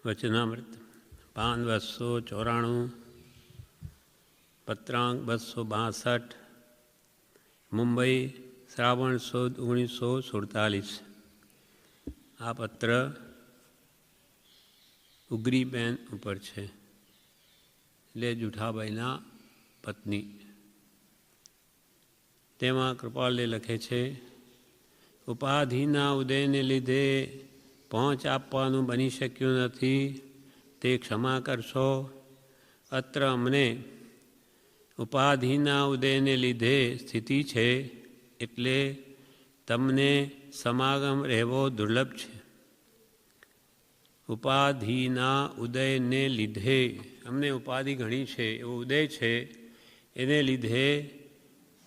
વચનામૃત પાન 294, પત્રાંક 262, મુંબઈ શ્રાવણ સુદ 1947. આ પત્ર ઉગરીબેન ઉપર છે, એટલે જુઠાબાઈના પત્ની. તેમાં કૃપાલે લખે છે, ઉપાધિના ઉદયને લીધે પહોંચ આપવાનું બની શક્યું નથી, તે ક્ષમા કરશો. અત્ર અમને ઉપાધિના ઉદયને લીધે સ્થિતિ છે, એટલે તમને સમાગમ રહેવો દુર્લભ છે. ઉપાધિના ઉદયને લીધે, અમને ઉપાધિ ઘણી છે, એવો ઉદય છે, એને લીધે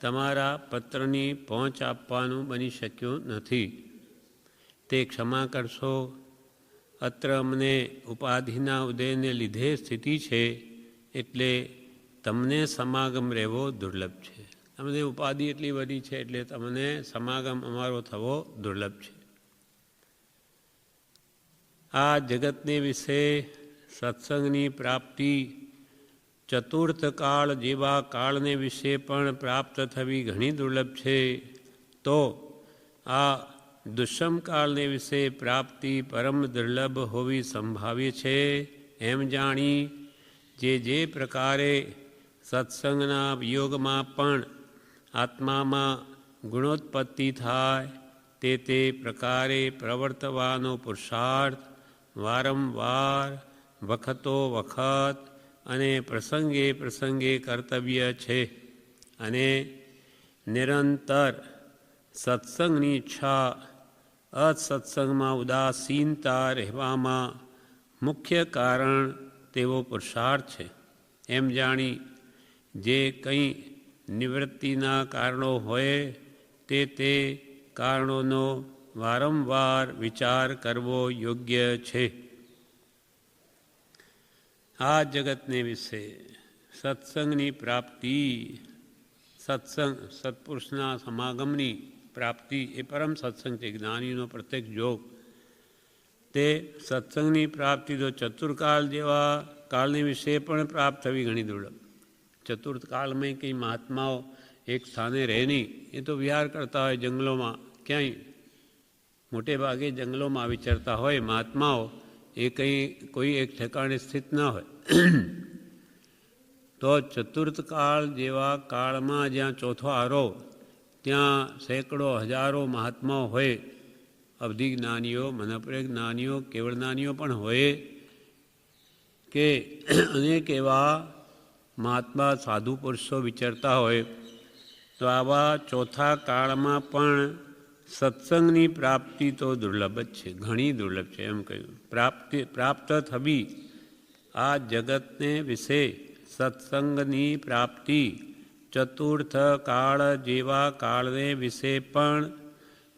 તમારા પત્રની પહોંચ આપવાનું બની શક્યું નથી, તે ક્ષમા કરશો. અત્ર અમને ઉપાધિના ઉદયને લીધે સ્થિતિ છે, એટલે તમને સમાગમ રહેવો દુર્લભ છે. અમને ઉપાધિ એટલી બધી છે, એટલે તમને સમાગમ અમારો થવો દુર્લભ છે. આ જગતને વિશે સત્સંગની પ્રાપ્તિ ચતુર્થ કાળ જેવા કાળને વિશે પણ પ્રાપ્ત થવી ઘણી દુર્લભ છે, તો આ દુષ્મ કાળને વિશે પ્રાપ્તિ પરમ દુર્લભ હોવી સંભાવ્ય છે. એમ જાણી જે પ્રકારે સત્સંગના વિયોગમાં પણ આત્મામાં ગુણોત્પત્તિ થાય, તે પ્રકારે પ્રવર્તવાનો પુરુષાર્થ વારંવાર વખતો વખત અને પ્રસંગે પ્રસંગે કર્તવ્ય છે. અને નિરંતર સત્સંગની ઈચ્છા અસત્સંગમાં ઉદાસીનતા રહેવામાં મુખ્ય કારણ તેવો પુરુષાર્થ છે. એમ જાણી જે કંઈ નિવૃત્તિના કારણો હોય, તે કારણોનો વારંવાર વિચાર કરવો યોગ્ય છે. આ જગતને વિશે સત્સંગની પ્રાપ્તિ, સત્પુરુષના સમાગમની પ્રાપ્તિ એ પરમ સત્સંગ છે, જ્ઞાનીનો પ્રત્યક્ષ યોગ. તે સત્સંગની પ્રાપ્તિ તો ચતુર્કાળ જેવા કાળને વિશે પણ પ્રાપ્ત થવી ઘણી દુર્લભ. ચતુર્થ કાળમાં કંઈ મહાત્માઓ એક સ્થાને રહે નહીં, એ તો વિહાર કરતા હોય જંગલોમાં, ક્યાંય મોટે ભાગે જંગલોમાં વિચરતા હોય મહાત્માઓ, એ કંઈ કોઈ એક ઠેકાણે સ્થિત ન હોય. તો ચતુર્થ કાળ જેવા કાળમાં જ્યાં ચોથો આરો, ત્યાં સેંકડો હજારો મહાત્માઓ હોય, અવધિ જ્ઞાનીઓ, મનપ્રય જ્ઞાનીઓ, કેવળ જ્ઞાનીઓ પણ હોય, કે અનેક એવા મહાત્મા સાધુ પુરુષો વિચરતા હોય. તો આવા ચોથા કાળમાં પણ સત્સંગની પ્રાપ્તિ તો દુર્લભ જ છે, ઘણી દુર્લભ છે. એમ કહ્યું પ્રાપ્ત થવી આ જગતને વિશે સત્સંગની પ્રાપ્તિ ચતુર્થ કાળ જેવા કાળને વિશે પણ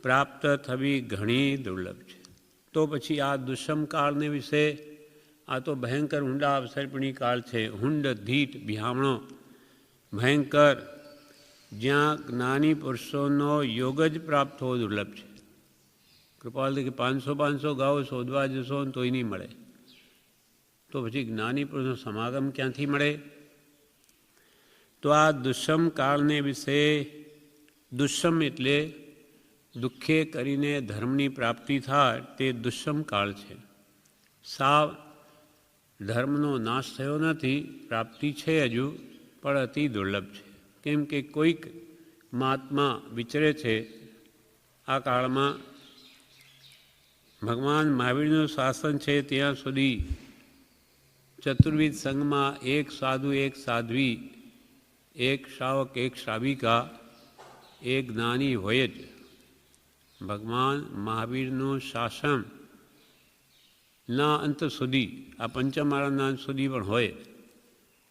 પ્રાપ્ત થવી ઘણી દુર્લભ છે. તો પછી આ દુષ્મ કાળને વિશે, આ તો ભયંકર હુંડા અવસર્પણી કાળ છે, હુંડ ધીટ બિહામણો ભયંકર, જ્યાં જ્ઞાની પુરુષોનો યોગ જ પ્રાપ્ત થવો દુર્લભ છે. કૃપાલથી કે 500 ગાઓ શોધવા જશો તોય નહીં મળે, તો પછી જ્ઞાની પુરુષનો સમાગમ ક્યાંથી મળે? તો આ દુષ્મ કાળને વિશે, દુષ્મ એટલે દુઃખે કરીને ધર્મની પ્રાપ્તિ થાય, તે દુષ્મ કાળ છે. સાવ ધર્મનો નાશ થયો નથી, પ્રાપ્તિ છે હજુ, પણ અતિ દુર્લભ છે. કેમ કે કોઈક મહાત્મા વિચરે છે આ કાળમાં. ભગવાન મહાવીરનું શાસન છે ત્યાં સુધી ચતુર્વિધ સંઘમાં એક સાધુ, એક સાધ્વી, એક શ્રાવક, એક શ્રાવિકા, એક જ્ઞાની હોય જ. ભગવાન મહાવીરનું શાસન ના અંત સુધી, આ પંચમાળાના અંત સુધી પણ હોય.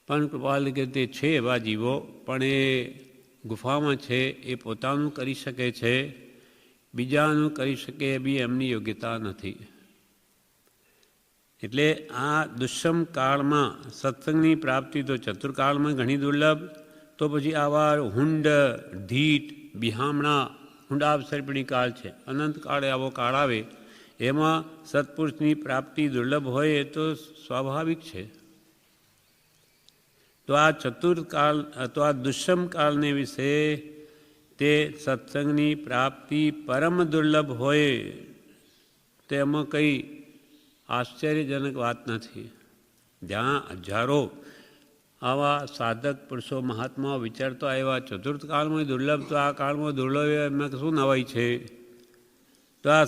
પણ કૃપાલ કે તે છે એવા જીવો, પણ એ ગુફામાં છે, એ પોતાનું કરી શકે છે, બીજાનું કરી શકે એવી એમની યોગ્યતા નથી. એટલે આ દુષ્મ કાળમાં સત્સંગની પ્રાપ્તિ તો ચતુર્કાળમાં ઘણી દુર્લભ. તો પછી આવા હુંડ ધીટ બિહામણા હુંડાવસર્પણી કાળ છે, અનંત કાળે આવો કાળ આવે, એમાં સત્પુરુષની પ્રાપ્તિ દુર્લભ હોય એ તો સ્વાભાવિક છે. તો આ ચતુર્થકાલ તો આ દુષ્મ કાળને વિશે તે સત્સંગની પ્રાપ્તિ પરમ દુર્લભ હોય તેમાં કંઈ આશ્ચર્યજનક વાત નથી. જ્યાં હજારો આવા સાધક પુરુષો મહાત્માઓ વિચારતો આવ્યા ચતુર્થ કાળમાં દુર્લભ તો આ કાળમાં દુર્લભ એમાં શું નવાઈ છે. તો આ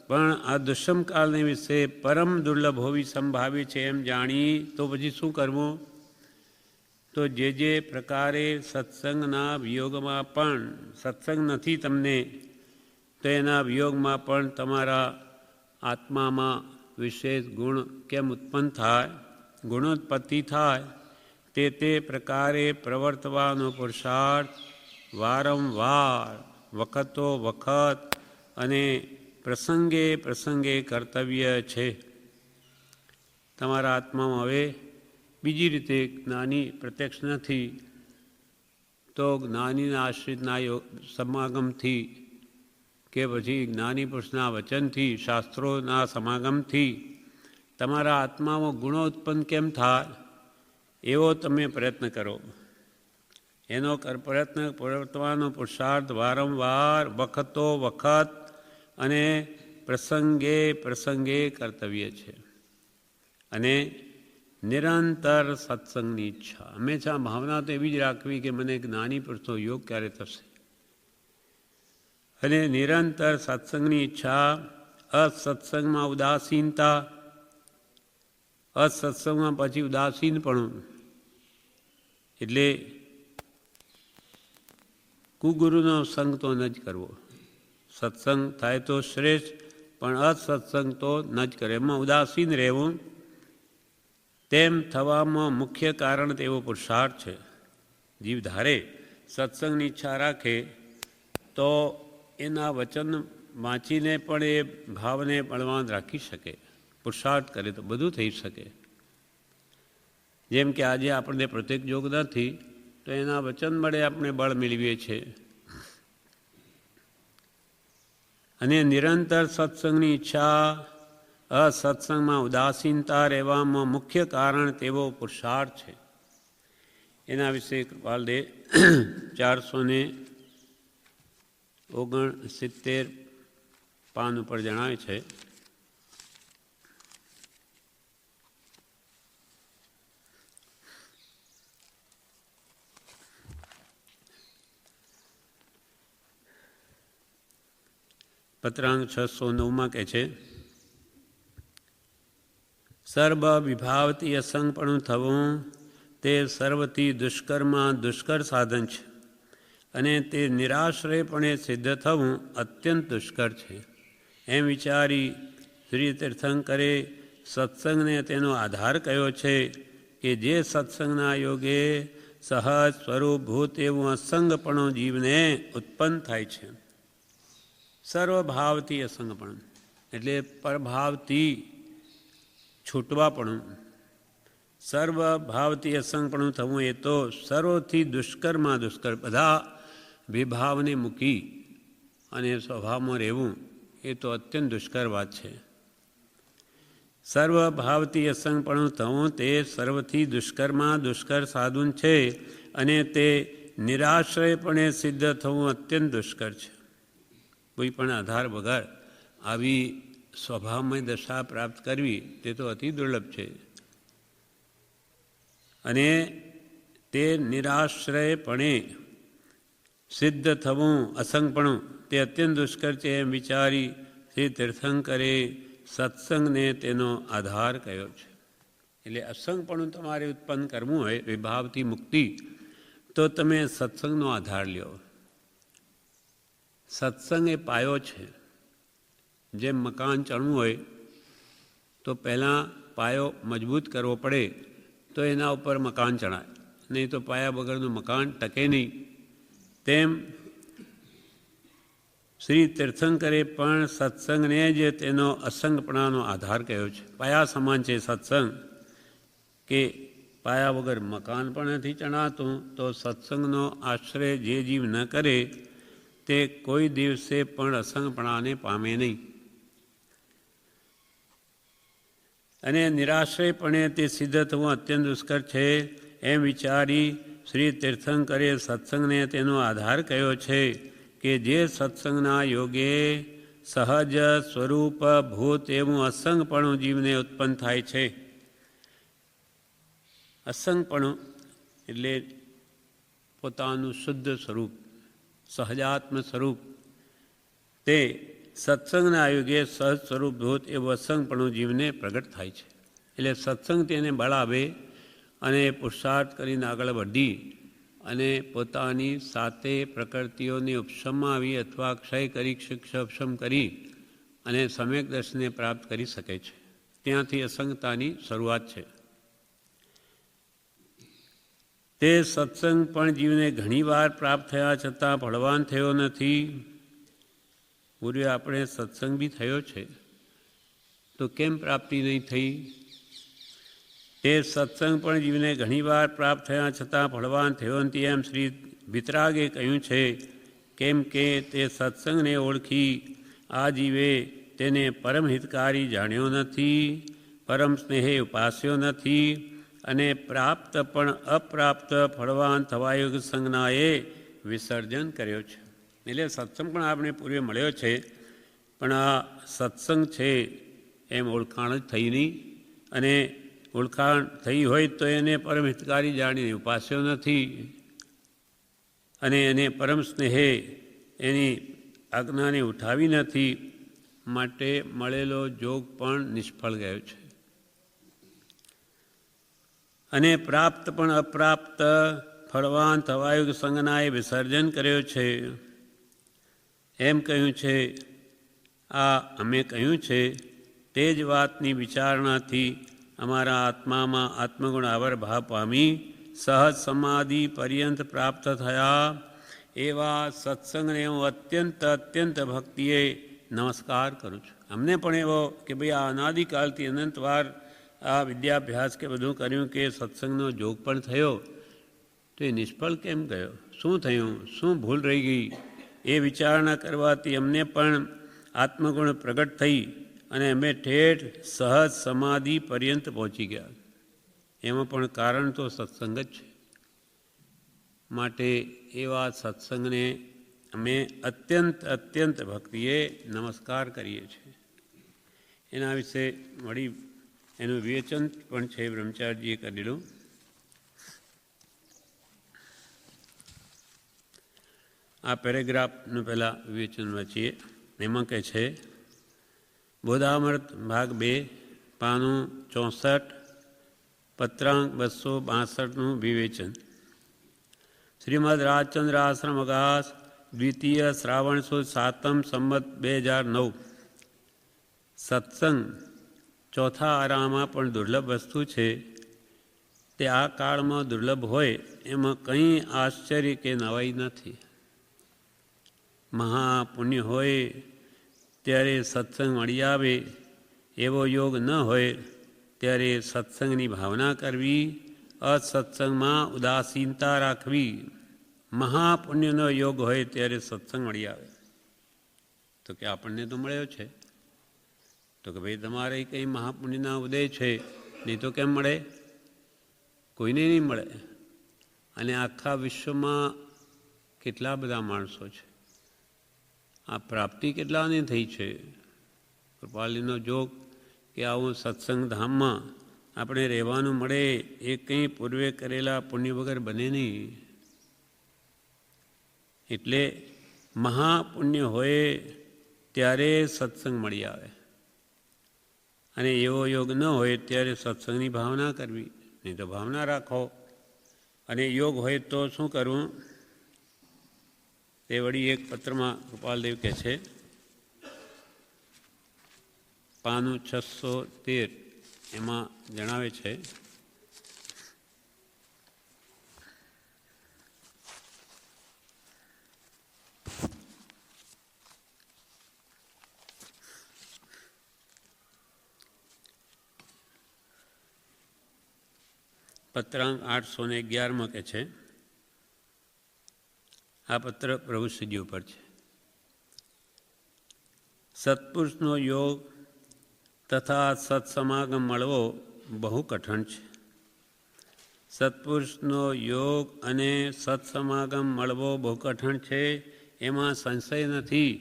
પણ આ દુષ્મ કાળને વિશે પરમ દુર્લભ હોવી સંભાવી છે એમ જાણી તો પછી શું કરવું. તો જે પ્રકારે સત્સંગના વિયોગમાં પણ સત્સંગ નથી તમને તો એના વિયોગમાં પણ તમારા આત્મામાં વિશેષ ગુણ કેમ ઉત્પન્ન થાય, ગુણોત્પત્તિ થાય તે પ્રકારે પ્રવર્તવાનો પુરુષાર્થ વારંવાર વખતો વખત અને પ્રસંગે પ્રસંગે કર્તવ્ય છે. તમારા આત્મામાં હવે બીજી રીતે જ્ઞાની પ્રત્યક્ષ નથી તો જ્ઞાનીના આશ્રિતના સમાગમથી કે પછી જ્ઞાની પુરુષના વચનથી શાસ્ત્રોના સમાગમથી તમારા આત્મામાં ગુણો ઉત્પન્ન કેમ થાય એવો તમે પ્રયત્ન કરો. એનો પ્રયત્ન પ્રવર્તવાનો પુરુષાર્થ વારંવાર વખતો વખત અને પ્રસંગે પ્રસંગે કર્તવ્ય છે. અને નિરંતર સત્સંગની ઈચ્છા હંમેશા ભાવના તો એવી જ રાખવી કે મને જ્ઞાની પુરુષનો યોગ ક્યારે થશે. અને નિરંતર સત્સંગની ઈચ્છા, અસત્સંગમાં ઉદાસીનતા, અસત્સંગમાં પછી ઉદાસીનપણું એટલે કુગુરુનો સંગ તો ન જ કરવો. સત્સંગ થાય તો શ્રેષ્ઠ પણ અસત્સંગ તો ન જ કરે. એમાં ઉદાસીન રહેવું તેમ થવામાં મુખ્ય કારણ તેવો પુરુષાર્થ છે. જીવ ધારે સત્સંગની ઈચ્છા રાખે તો એના વચન વાંચીને પણ એ ભાવને બળવાન રાખી શકે. પુરુષાર્થ કરે તો બધું થઈ શકે. જેમ કે આજે આપણને પ્રત્યેક યોગ નથી તો એના વચન મળે આપણે બળ મેળવીએ છીએ. અને નિરંતર સત્સંગની ઈચ્છા, અસત્સંગમાં ઉદાસીનતા રહેવામાં મુખ્ય કારણ તેવો પુરુષાર્થ છે. એના વિશે કૃપાલદે 469 પાન ઉપર જણાવે છે. પત્રાંગ 609 કહે છે, સર્વ વિભાવથી અસંગપણું થવું તે સર્વથી દુષ્કર્મમાં દુષ્કર સાધન છે અને તે નિરાશ્રયપણે સિદ્ધ થવું અત્યંત દુષ્કર છે. એમ વિચારી શ્રી તીર્થંકરે સત્સંગને તેનો આધાર કયો છે કે જે સત્સંગના યોગે સહજ સ્વરૂપભૂત એવું અસંગપણું જીવને ઉત્પન્ન થાય છે. સર્વભાવથી અસંગપણું એટલે પરભાવથી છૂટવાપણું. સર્વભાવથી અસંગપણું થવું એ તો સર્વથી દુષ્કરમાં દુષ્કર. બધા વિભાવને મૂકી અને સ્વભાવમાં રહેવું એ તો અત્યંત દુષ્કર વાત છે. સર્વભાવથી અસંગપણું થવું તે સર્વથી દુષ્કરમાં દુષ્કર સાધન છે અને તે નિરાશ્રયપણે સિદ્ધ થવું અત્યંત દુષ્કર છે. કોઈ પણ આધાર વગર આવી સ્વભાવમય દશા પ્રાપ્ત કરવી તે તો અતિ દુર્લભ છે. અને તે નિરાશ્રયપણે સિદ્ધ થવું અસંગપણું તે અત્યંત દુષ્કર છે. એમ વિચારી શ્રી તીર્થંકરે સત્સંગને તેનો આધાર કયો છે. એટલે અસંગપણું તમારે ઉત્પન્ન કરવું હોય વિભાવથી મુક્તિ તો તમે સત્સંગનો આધાર લ્યો. સત્સંગ એ પાયો છે. જેમ મકાન ચણવું હોય તો પહેલાં પાયો મજબૂત કરવો પડે તો એના ઉપર મકાન ચણાય, નહીં તો પાયા વગરનું મકાન ટકે નહીં. તેમ શ્રી તીર્થંકરે પણ સત્સંગને જ તેનો અસંગપણાનો આધાર કહ્યો છે. પાયા સમાન છે સત્સંગ કે પાયા વગર મકાન પણ નથી ચણાતું તો સત્સંગનો આશ્રય જે જીવ ન કરે તે કોઈ દિવસે પણ અસંગપણાને પામે નહીં. અને નિરાશ્રયપણે તે સિદ્ધ થવું અત્યંત દુષ્કર છે એમ વિચારી શ્રી તીર્થંકરે સત્સંગને તેનો આધાર કહ્યો છે કે જે સત્સંગના યોગે સહજ સ્વરૂપ ભૂત એવું અસંગપણું જીવને ઉત્પન્ન થાય છે. અસંગપણું એટલે પોતાનું શુદ્ધ સ્વરૂપ, સહજાત્મ સ્વરૂપ, તે સત્સંગના યુગે સહજ સ્વરૂપભૂત એવું અસંગપણું જીવને પ્રગટ થાય છે. એટલે સત્સંગ તેને બળ આપે અને પુરુષાર્થ કરીને આગળ વધી અને પોતાની સાથે પ્રકૃતિઓની ઉપશમમાં આવી અથવા ક્ષય કરી ઉપશમ કરી અને સમ્યક દર્શનને પ્રાપ્ત કરી શકે છે. ત્યાંથી અસંગતાની શરૂઆત છે. તે સત્સંગ પણ જીવને ઘણીવાર પ્રાપ્ત થયા છતાં ફળવાન થયો નથી. પૂર્વે આપણે સત્સંગ બી થયો છે તો કેમ પ્રાપ્તિ નહીં થઈ? તે સત્સંગ પણ જીવને ઘણીવાર પ્રાપ્ત થયા છતાં ફળવાન થયો નથી એમ શ્રી વિતરાગે કહ્યું છે. કેમ કે તે સત્સંગને ઓળખી આ જીવે તેને પરમ હિતકારી જાણ્યો નથી, પરમ સ્નેહે ઉપાસ્યો નથી અને પ્રાપ્ત પણ અપ્રાપ્ત ફળવાન થવાયોગ સંજ્ઞાએ વિસર્જન કર્યો છે. એટલે સત્સંગ પણ આપણે પૂર્વે મળ્યો છે પણ આ સત્સંગ છે એમ ઓળખાણ જ થઈ નહીં અને ઓળખાણ થઈ હોય તો એને પરમ હિતકારી જાણીને ઉપાસ્યો નથી અને એને પરમ સ્નેહે એની આજ્ઞાને ઉઠાવી નથી, માટે મળેલો જોગ પણ નિષ્ફળ ગયો છે અને પ્રાપ્ત પણ અપ્રાપ્ત ફળવાન થવાયુગ સંજ્ઞાએ વિસર્જન કર્યો છે એમ કહ્યું છે. આ અમે કહ્યું છે તે જ વાતની વિચારણાથી અમારા આત્મામાં આત્મગુણ આવરભાવ પામી સહજ સમાધિ પર્યંત પ્રાપ્ત થયા એવા સત્સંગને હું અત્યંત ભક્તિએ નમસ્કાર કરું છું. અમને પણ એવો કે ભાઈ આ અનાદિકાલથી અનંતવાર આ વિદ્યાભ્યાસ કે બધું કર્યું કે સત્સંગનો જોગ પણ થયો તો એ નિષ્ફળ કેમ ગયો? શું થયું? શું ભૂલ રહી ગઈ? એ વિચારણા કરવાથી અમને પણ આત્મગુણ પ્રગટ થઈ અને અમે ઠેઠ સહજ સમાધિ પર્યંત પહોંચી ગયા. એમાં પણ કારણ તો સત્સંગ જ છે. માટે એવા સત્સંગને અમે અત્યંત ભક્તિએ નમસ્કાર કરીએ છીએ. એના વિશે વળી એનું વિવેચન પણ છે બ્રહ્મચારીજીએ કરેલું. આ પેરેગ્રાફનું પહેલાં વિવેચન વાંચીએ. એમાં કહે છે બોધામૃત ભાગ 2 પાનું 64 પત્રાંક 262નું વિવેચન. શ્રીમદ રાજચંદ્ર આશ્રમ અગાસ દ્વિતીય શ્રાવણ સુદ 7મ સંમત 2009. સત્સંગ ચોથા આરામાં પણ દુર્લભ વસ્તુ છે. તે આ કાળમાં દુર્લભ હોય એમાં કંઈ આશ્ચર્ય કે નવાઈ નથી. મહાપુણ્ય હોય ત્યારે સત્સંગ મળી આવે એવો યોગ ન હોય ત્યારે સત્સંગની ભાવના કરવી, અસત્સંગમાં ઉદાસીનતા રાખવી. મહાપુણ્યનો યોગ હોય ત્યારે સત્સંગ મળી આવે તો કે આપણને તો મળ્યો છે તો કે ભાઈ તમારે કંઈ મહાપુણ્યના ઉદય છે નહીં તો કેમ મળે? કોઈને નહીં મળે. અને આખા વિશ્વમાં કેટલા બધા માણસો છે, આ પ્રાપ્તિ કેટલાને થઈ છે. કૃપાલીનો જોગ કે આવું સત્સંગ ધામમાં આપણે રહેવાનું મળે એ કંઈ પૂર્વે કરેલા પુણ્ય વગર બને નહીં. એટલે મહાપુણ્ય હોય ત્યારે સત્સંગ મળી આવે અને એવો યોગ ન હોય ત્યારે સત્સંગની ભાવના કરવી. નહીં તો ભાવના રાખો અને યોગ હોય તો શું કરવું? તે વળી એક પત્રમાં ગોપાલદેવ કહે છે પાનું 613 એમાં જણાવે છે પત્રાંક 811માં કહે છે, આ પત્ર પ્રભુ શ્રીજી ઉપર છે. સત્પુરુષનો યોગ તથા સત્સમાગમ મળવો બહુ કઠણ છે. સત્પુરુષનો યોગ અને સત્સમાગમ મળવો બહુ કઠણ છે, એમાં સંશય નથી.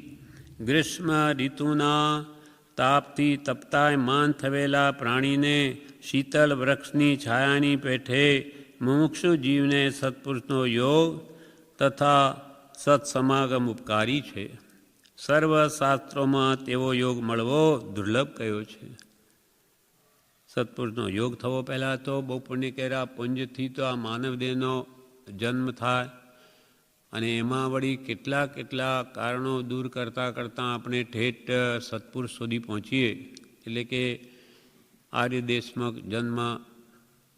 ગ્રીષ્મ ઋતુના તાપથી તપતાયમાન થયેલા પ્રાણીને શીતળ વૃક્ષની છાયાની પેઠે મુમુક્ષુ જીવને સત્પુરુષનો યોગ તથા સત્સમાગમ ઉપકારી છે. સર્વશાસ્ત્રોમાં તેવો યોગ મળવો દુર્લભ કયો છે. સત્પુરુષનો યોગ થવો પહેલાં તો બહુ પુણ્ય કર્યા પુંજથી તો આ માનવદેહનો જન્મ થાય અને એમાં વળી કેટલા કેટલા કારણો દૂર કરતાં કરતાં આપણે ઠેઠ સત્પુરુષ સુધી પહોંચીએ. એટલે કે આર્ય દેશમાં જન્મ,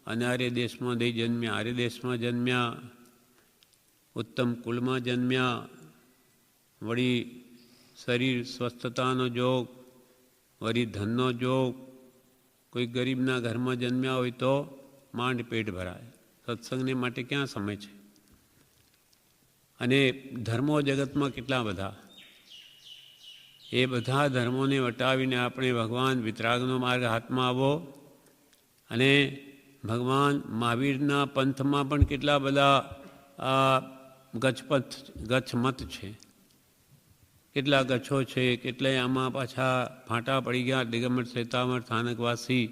અનાર્ય દેશમાં દઈ જન્મ્યા, આર્ય દેશમાં જન્મ્યા, ઉત્તમ કુલમાં જન્મ્યા, વળી શરીર સ્વસ્થતાનો જોગ, વળી ધનનો જોગ. કોઈ ગરીબના ઘરમાં જન્મ્યા હોય તો માંડ પેટ ભરાય. સત્સંગને માટે ક્યાં સમય છે? અને ધર્મો જગતમાં કેટલા બધા, એ બધા ધર્મોને વટાવીને આપણે ભગવાન વિતરાગનો માર્ગ હાથમાં આવો. અને ભગવાન મહાવીરના પંથમાં પણ કેટલા બધા ગચ્છમત છે, કેટલા ગચ્છો છે, કેટલાય આમાં પાછા ફાંટા પડી ગયા. દિગંબર શ્વેતાંબર સ્થાનકવાસી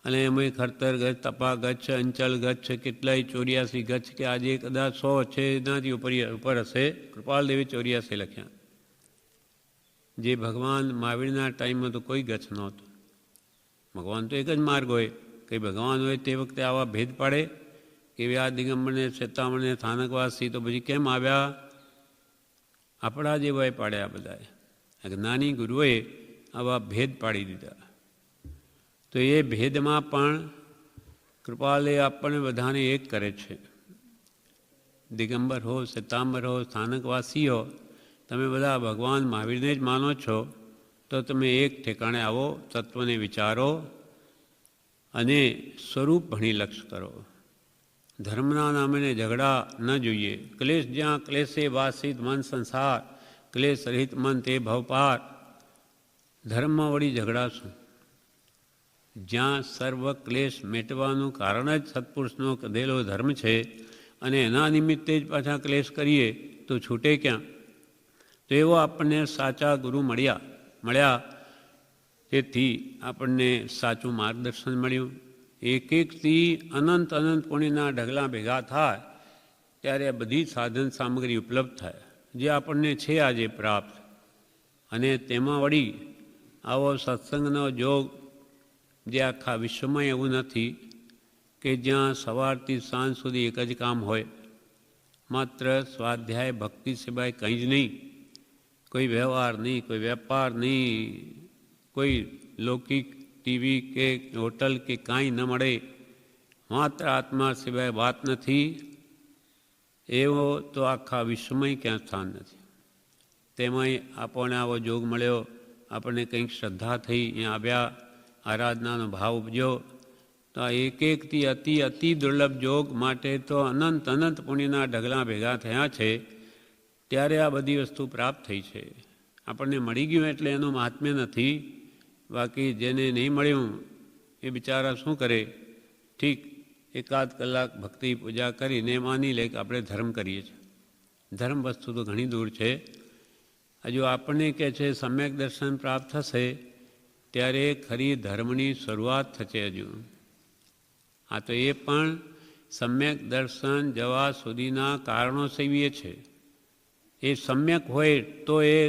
અને એમાં ખરતર ગચ્છ, તપા ગચ્છ, અંચલ ગચ્છ, કેટલાય 84 ગચ્છ કે આજે કદાચ 100 છે, એનાથી ઉપર હશે. કૃપાલદેવે 84 લખ્યા. જે ભગવાન મહાવીરના ટાઈમમાં તો કોઈ ગચ્છ નહોતું. ભગવાન તો એક જ માર્ગ હોય. કંઈ ભગવાન હોય તે વખતે આવા ભેદ પાડે કે આ દિગંબરને શ્વેતાંબરને સ્થાનકવાસી તો પછી કેમ આવ્યા? આપણા જેવાએ પાડ્યા બધાએ. જ્ઞાની ગુરુએ આવા ભેદ પાડી દીધા. તો એ ભેદમાં પણ કૃપાલે આપણને બધાને એક કરે છે. દિગંબર હો, શ્વેતાંબર હો, સ્થાનકવાસી હો, તમે બધા ભગવાન મહાવીરને જ માનો છો તો તમે એક ઠેકાણે આવો, તત્વને વિચારો અને સ્વરૂપ ભણી લક્ષ કરો. ધર્મના નામે ઝઘડા ન જોઈએ. ક્લેશ જ્યાં ક્લેશે વાસિત મન સંસાર, ક્લેશ રહિત મન તે ભવપાર. ધર્મમાં વળી ઝઘડા શું? જ્યાં સર્વ ક્લેશ મેટવાનું કારણ જ સત્પુરુષનો કધેલો ધર્મ છે અને એના નિમિત્તે જ પાછા ક્લેશ કરીએ તો છૂટે ક્યાં? તો એવો આપણને સાચા ગુરુ મળ્યા તેથી આપણને સાચું માર્ગદર્શન મળ્યું. એક એકથી અનંત અનંત પુણ્યના ઢગલા ભેગા થાય ત્યારે બધી સાધન સામગ્રી ઉપલબ્ધ થાય જે આપણને છે આજે પ્રાપ્ત. અને તેમાં વળી આવો સત્સંગનો જોગ જે આખા વિશ્વમાં એવું નથી કે જ્યાં સવારથી સાંજ સુધી એક જ કામ હોય, માત્ર સ્વાધ્યાય ભક્તિ સિવાય કંઈ જ નહીં. કોઈ વ્યવહાર નહીં, કોઈ વેપાર નહીં, કોઈ લૌકિક ટીવી કે હોટલ કે કાંઈ ન મળે, માત્ર આત્મા સિવાય વાત નથી. એવો તો આખા વિશ્વમાં ક્યાં સ્થાન નથી. તેમાંય આપણને આવો જોગ મળ્યો, આપણને કંઈક શ્રદ્ધા થઈ, અહીંયા આવ્યા, આરાધનાનો ભાવ ઉપજ્યો. તો આ એક એકથી અતિ દુર્લભ જોગ માટે તો અનંત અનંત પુણ્યના ઢગલા ભેગા થયા છે ત્યારે આ બધી વસ્તુ પ્રાપ્ત થઈ છે. આપણને મળી ગયું એટલે એનું મહાત્મ્ય નથી. બાકી જેને નહીં મળ્યું એ બિચારા શું કરે? ઠીક એકાદ કલાક ભક્તિ પૂજા કરીને માની લે કે આપણે ધર્મ કરીએ છીએ. ધર્મ વસ્તુ તો ઘણી દૂર છે. હજુ આપણને કહે છે સમ્યક દર્શન પ્રાપ્ત થશે ત્યારે ખરી ધર્મની શરૂઆત થશે. હજુ આ તો એ પણ સમ્યક દર્શન જવા સુધીના કારણો સેવીએ છે. એ સમ્યક હોય તો એ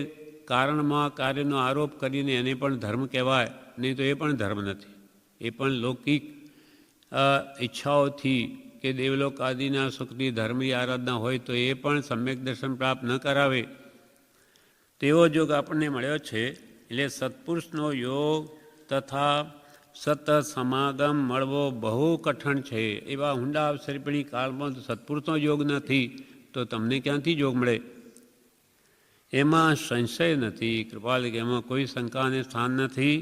કારણમાં કાર્યનો આરોપ કરીને એને પણ ધર્મ કહેવાય, નહીં તો એ પણ ધર્મ નથી. એ પણ લૌકિક ઈચ્છાઓથી કે દેવલોક આદિના સુખથી ધર્મની આરાધના હોય તો એ પણ સમ્યક દર્શન પ્રાપ્ત ન કરાવે. તેવો યોગ આપણને મળ્યો છે. એટલે સત્પુરુષનો યોગ તથા સત સમાગમ મળવો બહુ કઠણ છે. એવા ઊંડા અવસરપણી કાળમાં સત્પુરુષનો યોગ નથી તો તમને ક્યાંથી યોગ મળે? એમાં સંશય નથી. કૃપાલ કે એમાં કોઈ શંકાને સ્થાન નથી.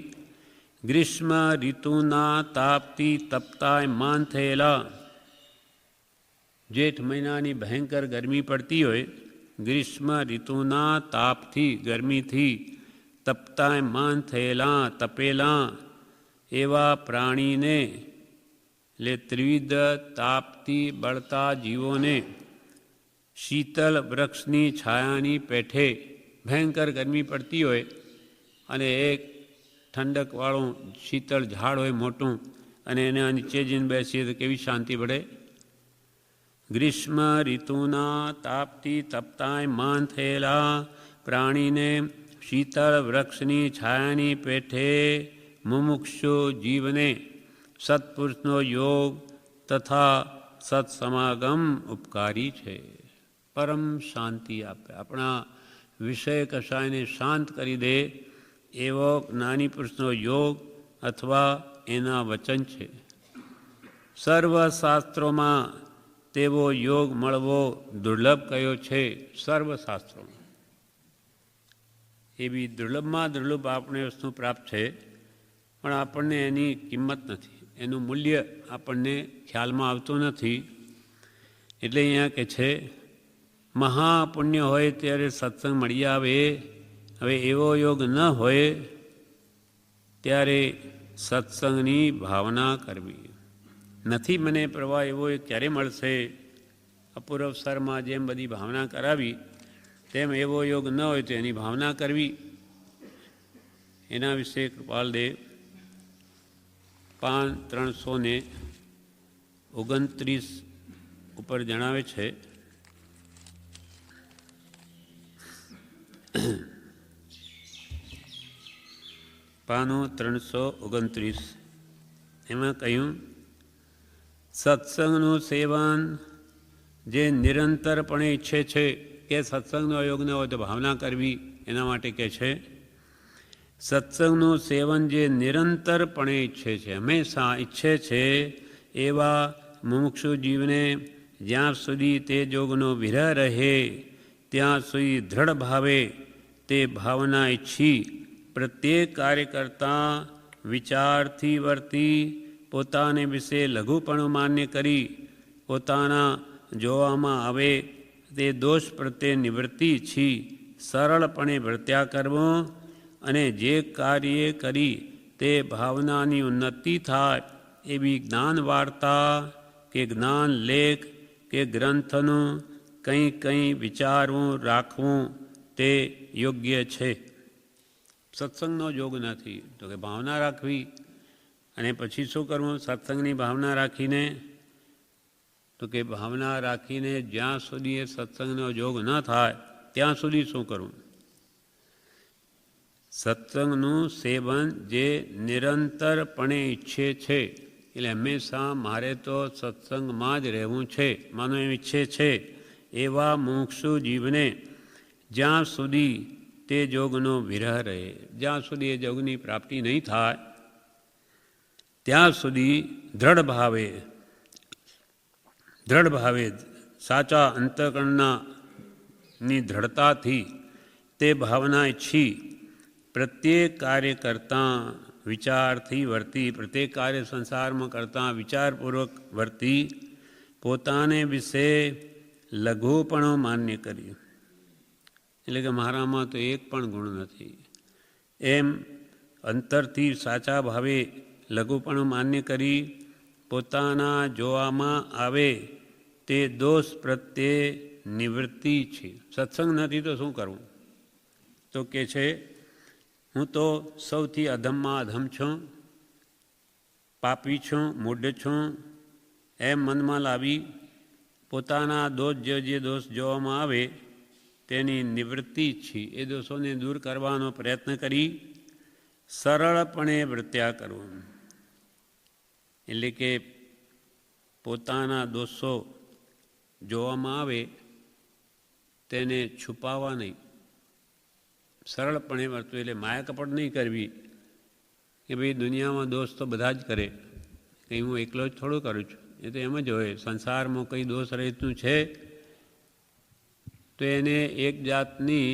ગ્રીષ્મ ઋતુના તાપથી તપતાયમાન થયેલા, જેઠ મહિનાની ભયંકર ગરમી પડતી હોય, ગ્રીષ્મ ઋતુના તાપથી ગરમીથી તપતાય માન થયેલા તપેલા એવા પ્રાણીને એટલે ત્રિવિધ તાપથી બળતા જીવોને શીતલ વૃક્ષની છાયાની પેઠે ભયંકર ગરમી પડતી હોય અને એક ઠંડકવાળું શીતળ ઝાડ હોય મોટું અને એના નીચે જઈને બેસીએ તો કેવી શાંતિ પડે. ગ્રીષ્મ ઋતુના તાપથી તપતાય માન થયેલા પ્રાણીને શીતળ વૃક્ષની છાયાની પેઠે મુમુક્ષુ જીવને સત્પુરુષનો યોગ તથા સત્સમાગમ ઉપકારી છે. પરમ શાંતિ આપે, આપણા વિષય કશાયને શાંત કરી દે એવો જ્ઞાની પુરુષનો યોગ અથવા એના વચન છે. સર્વશાસ્ત્રોમાં તેવો યોગ મળવો દુર્લભ કયો છે. સર્વશાસ્ત્રોમાં એવી દુર્લભમાં દુર્લભ આપણે વસ્તુ પ્રાપ્ત છે, પણ આપણને એની કિંમત નથી, એનું મૂલ્ય આપણને ખ્યાલમાં આવતું નથી. એટલે અહીંયા કે છે મહાપુણ્ય હોય ત્યારે સત્સંગ મળી આવે. હવે એવો યોગ ન હોય ત્યારે સત્સંગની ભાવના કરવી. નથી મને પ્રવાહ એવો ક્યારે મળશે. અપૂર્વસરમાં જેમ બધી ભાવના કરાવી તેમ એવો યોગ ન હોય તો એની ભાવના કરવી. એના વિશે કૃપાલદેવ 329 ઉપર જણાવે છે. પાનું 329 એમાં કહ્યું સત્સંગનું સેવન જે નિરંતરપણે ઈચ્છે છે કે સત્સંગનો યોગ ન હોય તો ભાવના કરવી. એના માટે કહે છે સત્સંગનું સેવન જે નિરંતરપણે ઈચ્છે છે, હંમેશા ઈચ્છે છે એવા મુમુક્ષુ જીવને જ્યાં સુધી તે યોગનો વિરહ રહે ત્યાં સુધી દ્રઢ ભાવે તે ભાવના ઈચ્છી પ્રત્યેક કાર્ય કરતાં વિચારથી વર્તી પોતાને વિશે લઘુપણું માન્ય કરી પોતાના જોવામાં આવે તે દોષ પ્રત્યે નિવૃત્તિ ઈચ્છી સરળપણે વર્ત્યા કરવો અને જે કાર્ય કરી તે ભાવનાની ઉન્નતિ થાય એવી જ્ઞાન વાર્તા કે જ્ઞાન લેખ કે ગ્રંથનું કંઈ કંઈ વિચારવું રાખવું તે યોગ્ય છે. સત્સંગનો યોગ નથી તો કે ભાવના રાખવી. અને પછી શું કરવું સત્સંગની ભાવના રાખીને? તો કે ભાવના રાખીને જ્યાં સુધી એ સત્સંગનો યોગ ન થાય ત્યાં સુધી શું કરવું? સત્સંગનું સેવન જે નિરંતરપણે ઈચ્છે છે, એટલે હંમેશા મારે તો સત્સંગમાં જ રહેવું છે, માનો એમ ઈચ્છે છે એવા મુમુક્ષુ જીવને જ્યાં સુધી તે યોગનો વિરહ રહે, જ્યાં સુધી એ યોગની પ્રાપ્તિ નહીં થાય ત્યાં સુધી દ્રઢ ભાવે સાચા અંતઃકરણની દ્રઢતાથી તે ભાવના ઈચ્છી પ્રત્યેક કાર્ય કરતાં વિચારથી વર્તી, પ્રત્યેક કાર્ય સંસારમાં કરતાં વિચારપૂર્વક વર્તી પોતાને વિશે લઘુપણું માન્ય કર્યું. એટલે કે મારામાં તો એક પણ ગુણ નથી એમ અંતરથી સાચા ભાવે લઘુપણું માન્ય કરી પોતાના જોવામાં આવે તે દોષ પ્રત્યે નિવૃત્તિ છે. સત્સંગ નથી તો શું કરવું? તો કે છે હું તો સૌથી અધમમાં અધમ છું, પાપી છું, મૂઢ છું એમ મનમાં લાવી પોતાના દોષ જે દોષ જોવામાં આવે તેની નિવૃત્તિ ઈચ્છી એ દોષોને દૂર કરવાનો પ્રયત્ન કરી સરળપણે વર્ત્યા કરવું. એટલે કે પોતાના દોષો જોવામાં આવે તેને છુપાવવા નહીં, સરળપણે વર્તવું. એટલે માયા કપટ નહીં કરવી કે ભાઈ દુનિયામાં દોષ તો બધા જ કરે, કંઈ હું એકલો જ થોડું કરું છું. એ તો એમ જ હોય, સંસારમાં કંઈ દોષ રહેતું છે તો એને એક જાતની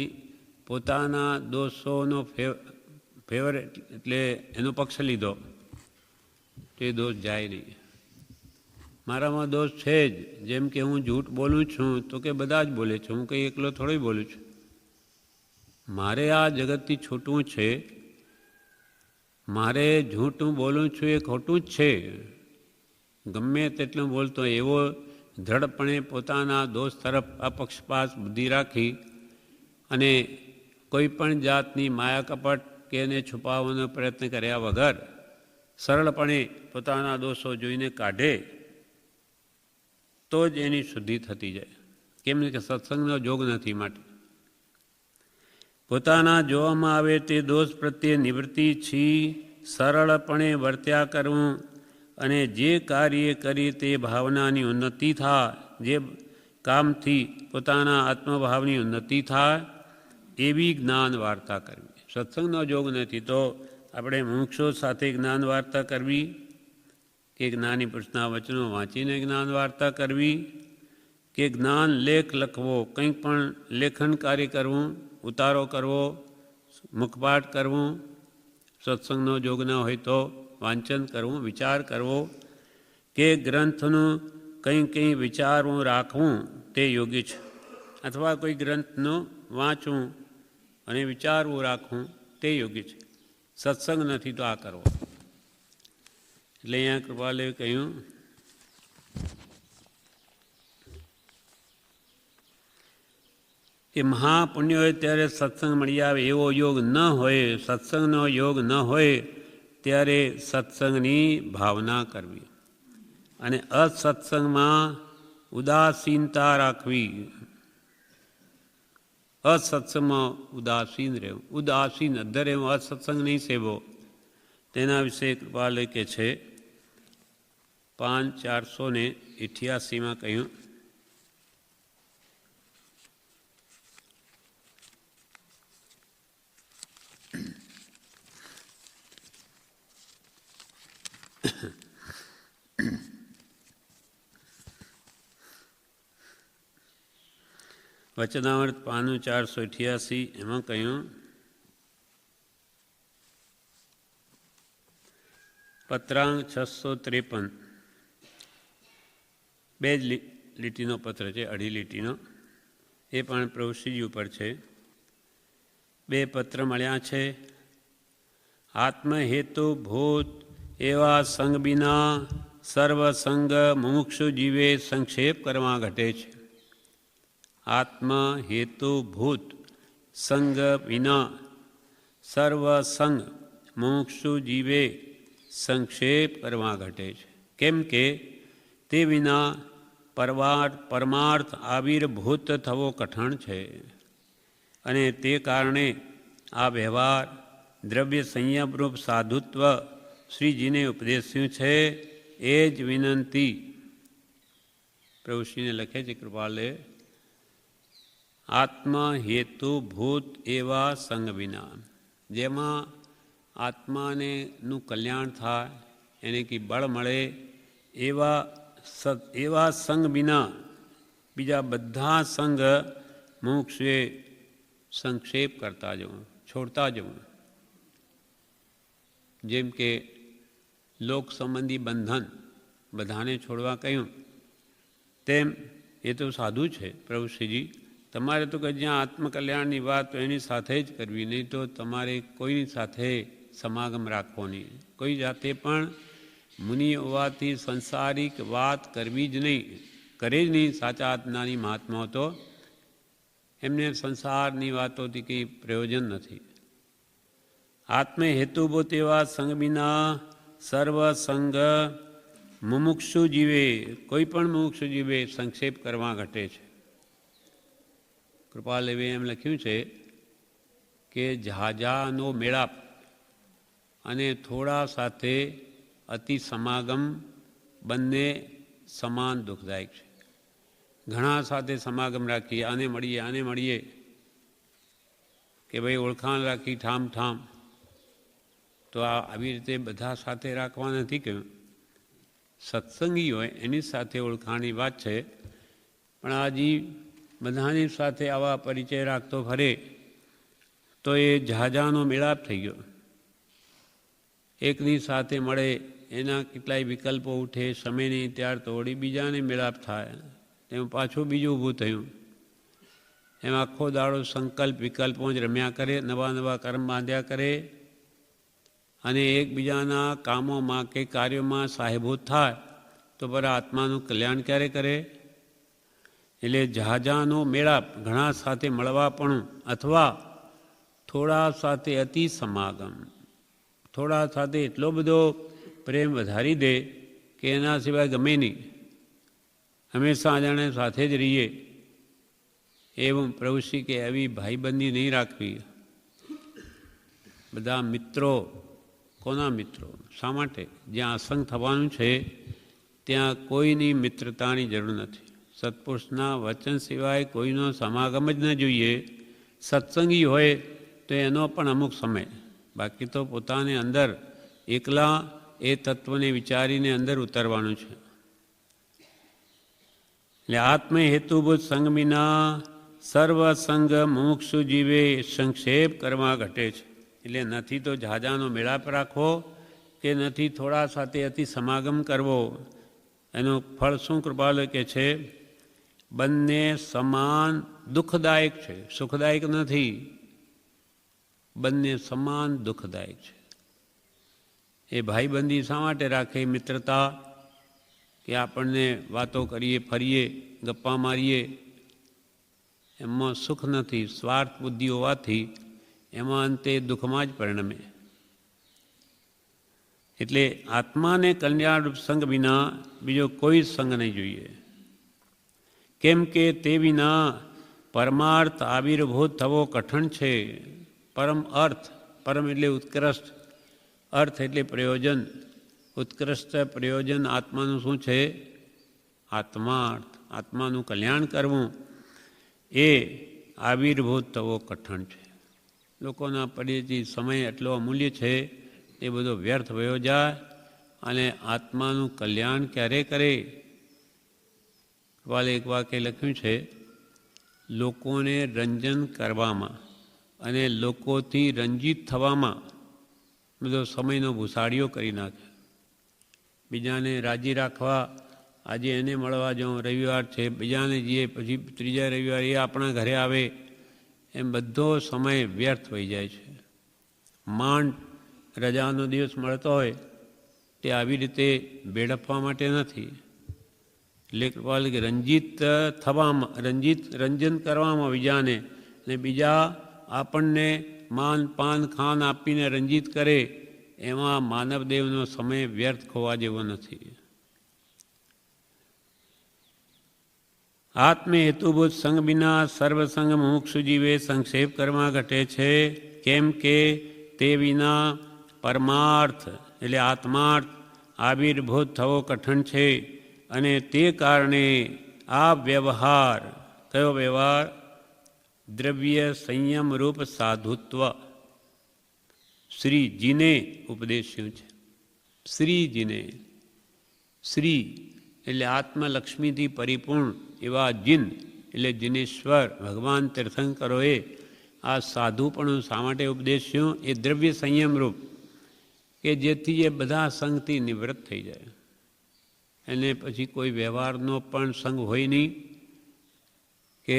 પોતાના દોષોનો ફેવર એટલે એનો પક્ષ લીધો તો એ દોષ જાય નહીં. મારામાં દોષ છે જ, જેમ કે હું જૂઠ બોલું છું તો કે બધા જ બોલે છે, હું કંઈ એકલો થોડો બોલું છું. મારે આ જગતથી છૂટવું છે, મારે જૂઠું બોલું છું એ ખોટું જ છે, ગમે તેટલું બોલતો એવો દ્રઢપણે પોતાના દોષ તરફ અપક્ષપાત બુદ્ધિ રાખી અને કોઈ પણ જાતની માયા કપટ કે એને છુપાવવાનો પ્રયત્ન કર્યા વગર સરળપણે પોતાના દોષો જોઈને કાઢે તો જ એની શુદ્ધિ થતી જાય. કેમ કે સત્સંગનો જોગ નથી. માટે પોતાના જોવામાં આવે તે દોષ પ્રત્યે નિવૃત્તિ છી સરળપણે વર્ત્યા કરવું અને જે કાર્ય કરી તે ભાવનાની ઉન્નતિ થાય, જે કામથી પોતાના આત્મભાવની ઉન્નતિ થાય એવી જ્ઞાન વાર્તા કરવી. સત્સંગનો જોગ નથી તો આપણે મુમુક્ષો સાથે જ્ઞાન વાર્તા કરવી કે જ્ઞાની પુરુષના વચનો વાંચીને જ્ઞાન વાર્તા કરવી કે જ્ઞાન લેખ લખવો, કંઈક પણ લેખન કાર્ય કરવું, ઉતારો કરવો, મુખપાઠ કરવું, સત્સંગનો જોગ ન હોય તો વાંચન કરવું, વિચાર કરવો કે ગ્રંથનું કંઈ વિચારવું રાખવું તે યોગ્ય છે, અથવા કોઈ ગ્રંથનું વાંચવું અને વિચારવું રાખવું તે યોગ્ય છે. સત્સંગ નથી તો આ કરવો. એટલે અહીંયા કૃપાલે કહ્યું કે મહાપુણ્ય હોય ત્યારે સત્સંગ મળી આવે એવો યોગ ન હોય, સત્સંગનો યોગ ન હોય ત્યારે સત્સંગની ભાવના કરવી અને અસત્સંગમાં ઉદાસીનતા રાખવી. અસત્સંગમાં ઉદાસીન રહેવું, ઉદાસીન અધર રહેવું, અસત્સંગ નહીં સેવો. તેના વિશે કૃપાલય કે છે 5/488 કહ્યું વચનામૃત 5/488 એમાં કહ્યું પત્રાંક 653 બે જ લીટીનો પત્ર છે, અઢી લીટીનો, એ પણ પ્રવૃત્તિ ઉપર છે. બે પત્ર મળ્યા છે. આત્મહેતુ ભૂત એવા સંગ વિના સર્વસંગ મુમુક્ષુ જીવે સંક્ષેપ કરવા ઘટે છે. આત્મ હેતુ ભૂત સંગ વિના સર્વસંગ મુમુક્ષુ જીવે સંક્ષેપ કરવા ઘટે છે. કેમ કે તે વિના પરમાર્થ આવિર્ભૂત થવો કઠણ છે અને તે કારણે આ વ્યવહાર દ્રવ્ય સંયમરૂપ સાધુત્વ શ્રીજીને ઉપદેશ્યું છે. એ જ વિનંતી પ્રભુશ્રીને લખે છે કૃપાલે. આત્મા હેતુ ભૂત એવા સંગ વિના, જેમાં આત્માને નું કલ્યાણ થાય, એને કે બળ મળે એવા સંગ વિના બીજા બધા સંગ મુમુક્ષુએ સંક્ષેપ કરતા જવું, છોડતા જવું. જેમ કે લોક સંબંધી બંધન બધાને છોડવા કહ્યું તેમ એ તો સાધું છે પ્રભુશ્રીજી. તમારે તો કે જ્યાં આત્મકલ્યાણની વાત તો એની સાથે જ કરવી, નહીં તો તમારે કોઈની સાથે સમાગમ રાખવો નહીં. કોઈ જાતે પણ મુનિ હોવાથી સંસારિક વાત કરવી જ નહીં, કરે જ નહીં. સાચા આત્માની મહાત્માઓ તો એમને સંસારની વાતોથી કંઈ પ્રયોજન નથી. આત્મે હેતુભૂત એવા સંગ વિના સર્વસંગ મુમુક્ષુ જીવે, કોઈ પણ મુમુક્ષુ જીવે સંક્ષેપ કરવા ઘટે છે. કૃપાલેવે એમ લખ્યું છે કે ઝાઝાનો મેળાપ અને થોડા સાથે અતિ સમાગમ બંને સમાન દુઃખદાયક છે. ઘણા સાથે સમાગમ રાખીએ, આને મળીએ કે ભાઈ ઓળખાણ રાખી ઠામ તો આવી રીતે બધા સાથે રાખવા નથી કહ્યું. સત્સંગી હોય એની સાથે ઓળખાણની વાત છે, પણ આજી બધાની સાથે આવા પરિચય રાખતો ફરે તો એ ઝાઝાનો મેળાપ થઈ ગયો. એકની સાથે મળે એના કેટલાય વિકલ્પો ઉઠે, સમય નહીં ત્યાર તો વળી બીજાને મેળાપ થાય, તેમાં પાછું બીજું ઊભું થયું. એમાં આખો દાડો સંકલ્પ વિકલ્પો જ રમ્યા કરે, નવા નવા કર્મ બાંધ્યા કરે અને એકબીજાના કામોમાં કે કાર્યોમાં સાહેબૂત થાય તો બરા આત્માનું કલ્યાણ ક્યારે કરે? એટલે જહાજાનો મેળાપ, ઘણા સાથે મળવા પણ, અથવા થોડા સાથે અતિ સમાગમ, થોડા સાથે એટલો બધો પ્રેમ વધારી દે કે એના સિવાય ગમે નહીં, હંમેશા જાણે સાથે જ રહીએ. એવું પ્રભુશ્રી કે એવી ભાઈબંધી નહીં રાખવી. બધા મિત્રો, કોના મિત્રો? શા માટે? જ્યાં અસંગ થવાનું છે ત્યાં કોઈની મિત્રતાની જરૂર નથી. સત્પુરુષના વચન સિવાય કોઈનો સમાગમ જ ન જોઈએ. સત્સંગી હોય તો એનો પણ અમુક સમય, બાકી તો પોતાને અંદર એકલા એ તત્વને વિચારીને અંદર ઉતરવાનું છે. એટલે આત્મ હેતુભૂત સંગ વિના સર્વસંગ મુમુક્ષુ જીવે સંક્ષેપ કરવા ઘટે છે. એટલે નથી તો ઝાઝાનો મેળાપ રાખવો કે નથી થોડા સાથે અતિ સમાગમ કરવો. એનું ફળ શું કૃપાલુ કે છે? બંને સમાન દુઃખદાયક છે, સુખદાયક નથી. બંને સમાન દુઃખદાયક છે. એ ભાઈબંધી શા માટે રાખે? મિત્રતા, કે આપણને વાતો કરીએ, ફરીએ, ગપ્પા મારીએ, એમાં સુખ નથી. સ્વાર્થ બુદ્ધિ હોવાથી એમાં અંતે દુઃખમાં જ પરિણમે. એટલે આત્માને કલ્યાણરૂપ સંગ વિના બીજો કોઈ સંગ નહીં જોઈએ. કેમ કે તે વિના પરમાર્થ આવિર્ભૂત થવો કઠણ છે. પરમ અર્થ, પરમ એટલે ઉત્કૃષ્ટ, અર્થ એટલે પ્રયોજન, ઉત્કૃષ્ટ પ્રયોજન આત્માનું શું છે? આત્માર્થ, આત્માનું કલ્યાણ કરવું એ આવિર્ભૂત થવો કઠણ છે. લોકોના પરિચય સમય એટલો અમૂલ્ય છે, એ બધો વ્યર્થ વયો જાય અને આત્માનું કલ્યાણ ક્યારે કરે? વાલે એક વાક્ય લખ્યું છે, લોકોને રંજન કરવામાં અને લોકોથી રંજિત થવામાં બધો સમયનો ભૂસાડીઓ કરી નાખે. બીજાને રાજી રાખવા, આજે એને મળવા જાઉં, રવિવાર છે, બીજાને જઈએ, પછી ત્રીજા રવિવાર એ આપણા ઘરે આવે, એમ બધો સમય વ્યર્થ થઈ જાય છે. માંડ રજાનો દિવસ મળતો હોય તે આવી રીતે બેડફવા માટે નથી. એટલે કૃપાલ કે રંજિત થવામાં, રંજન કરવામાં બીજાને, ને બીજા આપણને માન પાન ખાન આપીને રંજિત કરે, એમાં માનવદેવનો સમય વ્યર્થ ખોવા જેવો નથી. આત્મ હેતુભૂત સંગ વિના સર્વસંગ મુમુક્ષુ જીવે સંક્ષેપ કરવા ઘટે છે. કેમ કે તે વિના પરમાર્થ એટલે આત્માર્થ આવિર્ભૂત થવો કઠણ છે. અને તે કારણે આ વ્યવહાર, કયો વ્યવહાર? દ્રવ્ય સંયમ રૂપ સાધુત્વ શ્રીજીને ઉપદેશ્યું છે. શ્રીજીને, શ્રી એટલે આત્મલક્ષ્મીથી પરિપૂર્ણ એવા જીન એટલે જીનેશ્વર ભગવાન તીર્થંકરોએ આ સાધુપણું શા માટે ઉપદેશ્યું? એ દ્રવ્ય સંયમ રૂપ, કે જેથી એ બધા સંગથી નિવૃત્ત થઈ જાય. એને પછી કોઈ વ્યવહારનો પણ સંગ હોય નહીં, કે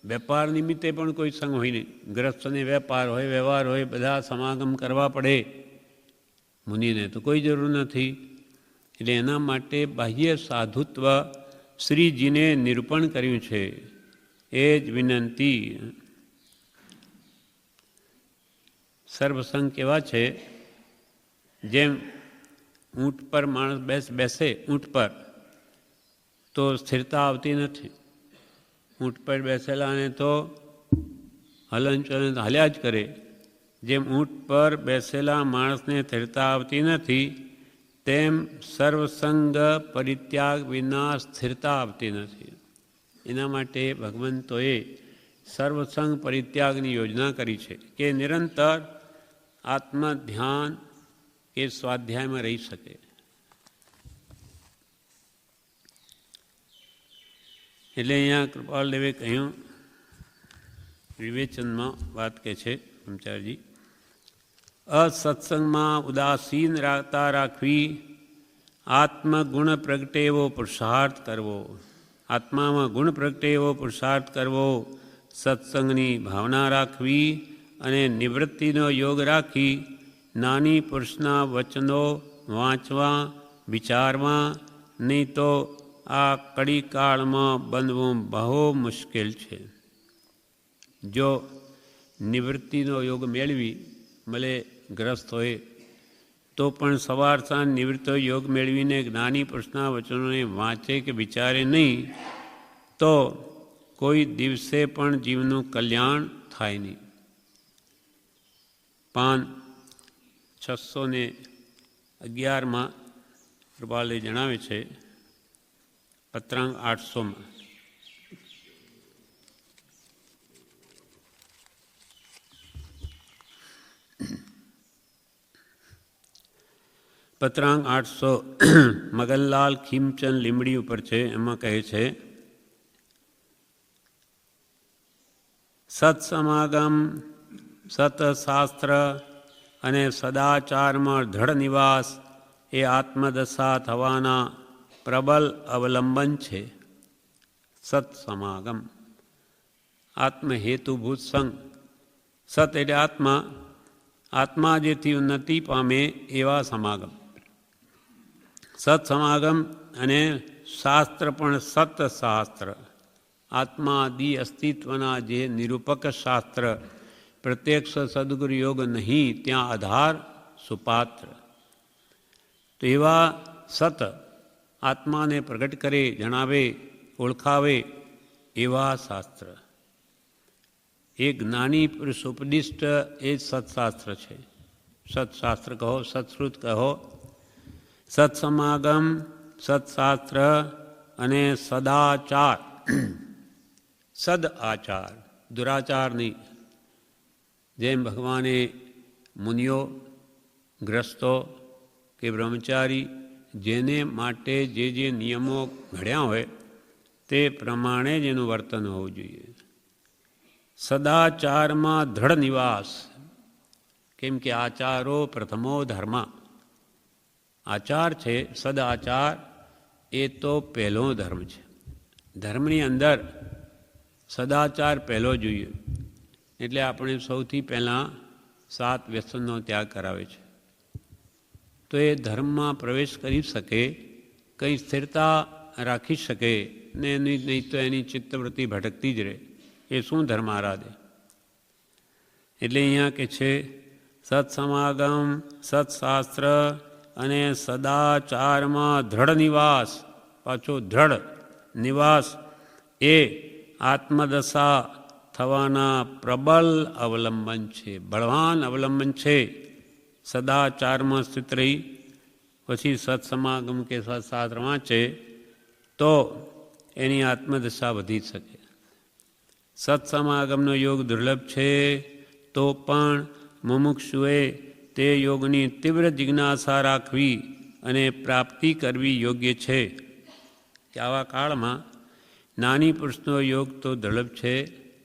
વેપાર નિમિત્તે પણ કોઈ સંગ હોય નહીં. ગ્રસ્તને વેપાર હોય, વ્યવહાર હોય, બધા સમાગમ કરવા પડે. મુનિને તો કોઈ જરૂર નથી. એટલે એના માટે બાહ્ય સાધુત્વ શ્રીજીને નિરૂપણ કર્યું છે. એ જ વિનંતી. સર્વસંગ કેવા છે? જેમ ઊંટ પર માણસ બેસે ઊંટ પર તો સ્થિરતા આવતી નથી. ઊંટ પર બેસેલાને તો હલનચલન હાલ્યા જ કરે. જેમ ઊંટ પર બેસેલા માણસને સ્થિરતા આવતી નથી, તેમ સર્વસંગ પરિત્યાગ વિના સ્થિરતા આવતી નથી. એના માટે ભગવંતોએ સર્વસંગ પરિત્યાગની યોજના કરી છે કે નિરંતર આત્મધ્યાન કે સ્વાધ્યાયમાં રહી શકે. એટલે અહીંયા કૃપાલદેવે કહ્યું, વિવેચનમાં વાત કે છે બ્રહ્મચારીજી, અસત્સંગમાં ઉદાસીન રાખવી, આત્મગુણ પ્રગટે એવો પુરુષાર્થ કરવો, આત્મામાં ગુણ પ્રગટે એવો પુરુષાર્થ કરવો, સત્સંગની ભાવના રાખવી અને નિવૃત્તિનો યોગ રાખી નાની પુરુષના વચનો વાંચવા વિચારવા, નહીં તો આ કડી કાળમાં બનવું બહુ મુશ્કેલ છે. જો નિવૃત્તિનો યોગ મેળવી ભલે ગ્રસ્ત હોય તો પણ સવાર સાંજ નિવૃત્ત યોગ મેળવીને જ્ઞાની પુરુષના વચનોને વાંચે કે વિચારે નહીં તો કોઈ દિવસે પણ જીવનું કલ્યાણ થાય નહીં. પાન 611 કૃપાલે જણાવે છે, પત્રાંક 800 પત્રાંક 800 મગનલાલ ખીમચંદ લીમડી ઉપર છે. એમાં કહે છે, સત્સમાગમ, સતશાસ્ત્ર અને સદાચારમાં દ્રઢ નિવાસ એ આત્મદશા થવાના પ્રબલ અવલંબન છે. સત્સમાગમ આત્મહેતુભૂત સંગ. સત એટલે આત્મા, આત્મા જેથી ઉન્નતિ પામે એવા સમાગમ. સત્સમાગમ અને શાસ્ત્ર પણ સતશાસ્ત્ર, આત્માદિ અસ્તિત્વના જે નિરૂપક શાસ્ત્ર, પ્રત્યક્ષ સદગુરુ યોગ નહીં ત્યાં આધાર સુપાત્ર. તો એવા સત આત્માને પ્રગટ કરે, જણાવે, ઓળખાવે એવા શાસ્ત્ર. એ જ્ઞાની પુરુષ ઉપદિષ્ટ એ જ સત્શાસ્ત્ર છે. સત્શાસ્ત્ર કહો, સત્શ્રુત કહો. સત્સમાગમ, સત્શાસ્ત્ર અને સદાચાર. સદ આચાર, દુરાચાર નહીં. જેમ ભગવાને મુનિઓ, ગ્રસ્તો કે બ્રહ્મચારી જેને માટે જે નિયમો ઘડ્યા હોય તે પ્રમાણે જ એનું વર્તન હોવું જોઈએ. સદાચારમાં દ્રઢ નિવાસ, કેમ કે આચારો પ્રથમો ધર્મ. આચાર છે, સદાચાર એ તો પહેલો ધર્મ છે. ધર્મની અંદર સદાચાર પહેલો જોઈએ. એટલે આપણે સૌથી પહેલાં 7 વ્યસનનો ત્યાગ કરાવે છે. તો એ ધર્મમાં પ્રવેશ કરી શકે, કંઈ સ્થિરતા રાખી શકે ને નહીં તો એની ચિત્તવૃત્તિ ભટકતી જ રહે. એ શું ધર્મ આરાધે? એટલે અહીંયા કે છે સત્સમાગમ, સત્શાસ્ત્ર અને સદાચારમાં દ્રઢ નિવાસ. પાછો દ્રઢ નિવાસ એ આત્મદશા થવાના પ્રબલ અવલંબન છે, બળવાન અવલંબન છે. સદાચારમાં સ્થિત રહી પછી સત્સમાગમ કે સત્શાસ્ત્ર વાંચે તો એની આત્મદશા વધી શકે. સત્સમાગમનો યોગ દુર્લભ છે તો પણ મુમુક્ષુએ તે યોગની તીવ્ર જિજ્ઞાસા રાખવી અને પ્રાપ્તિ કરવી યોગ્ય છે. કે આવા કાળમાં નાની પુરુષનો યોગ તો દુર્લભ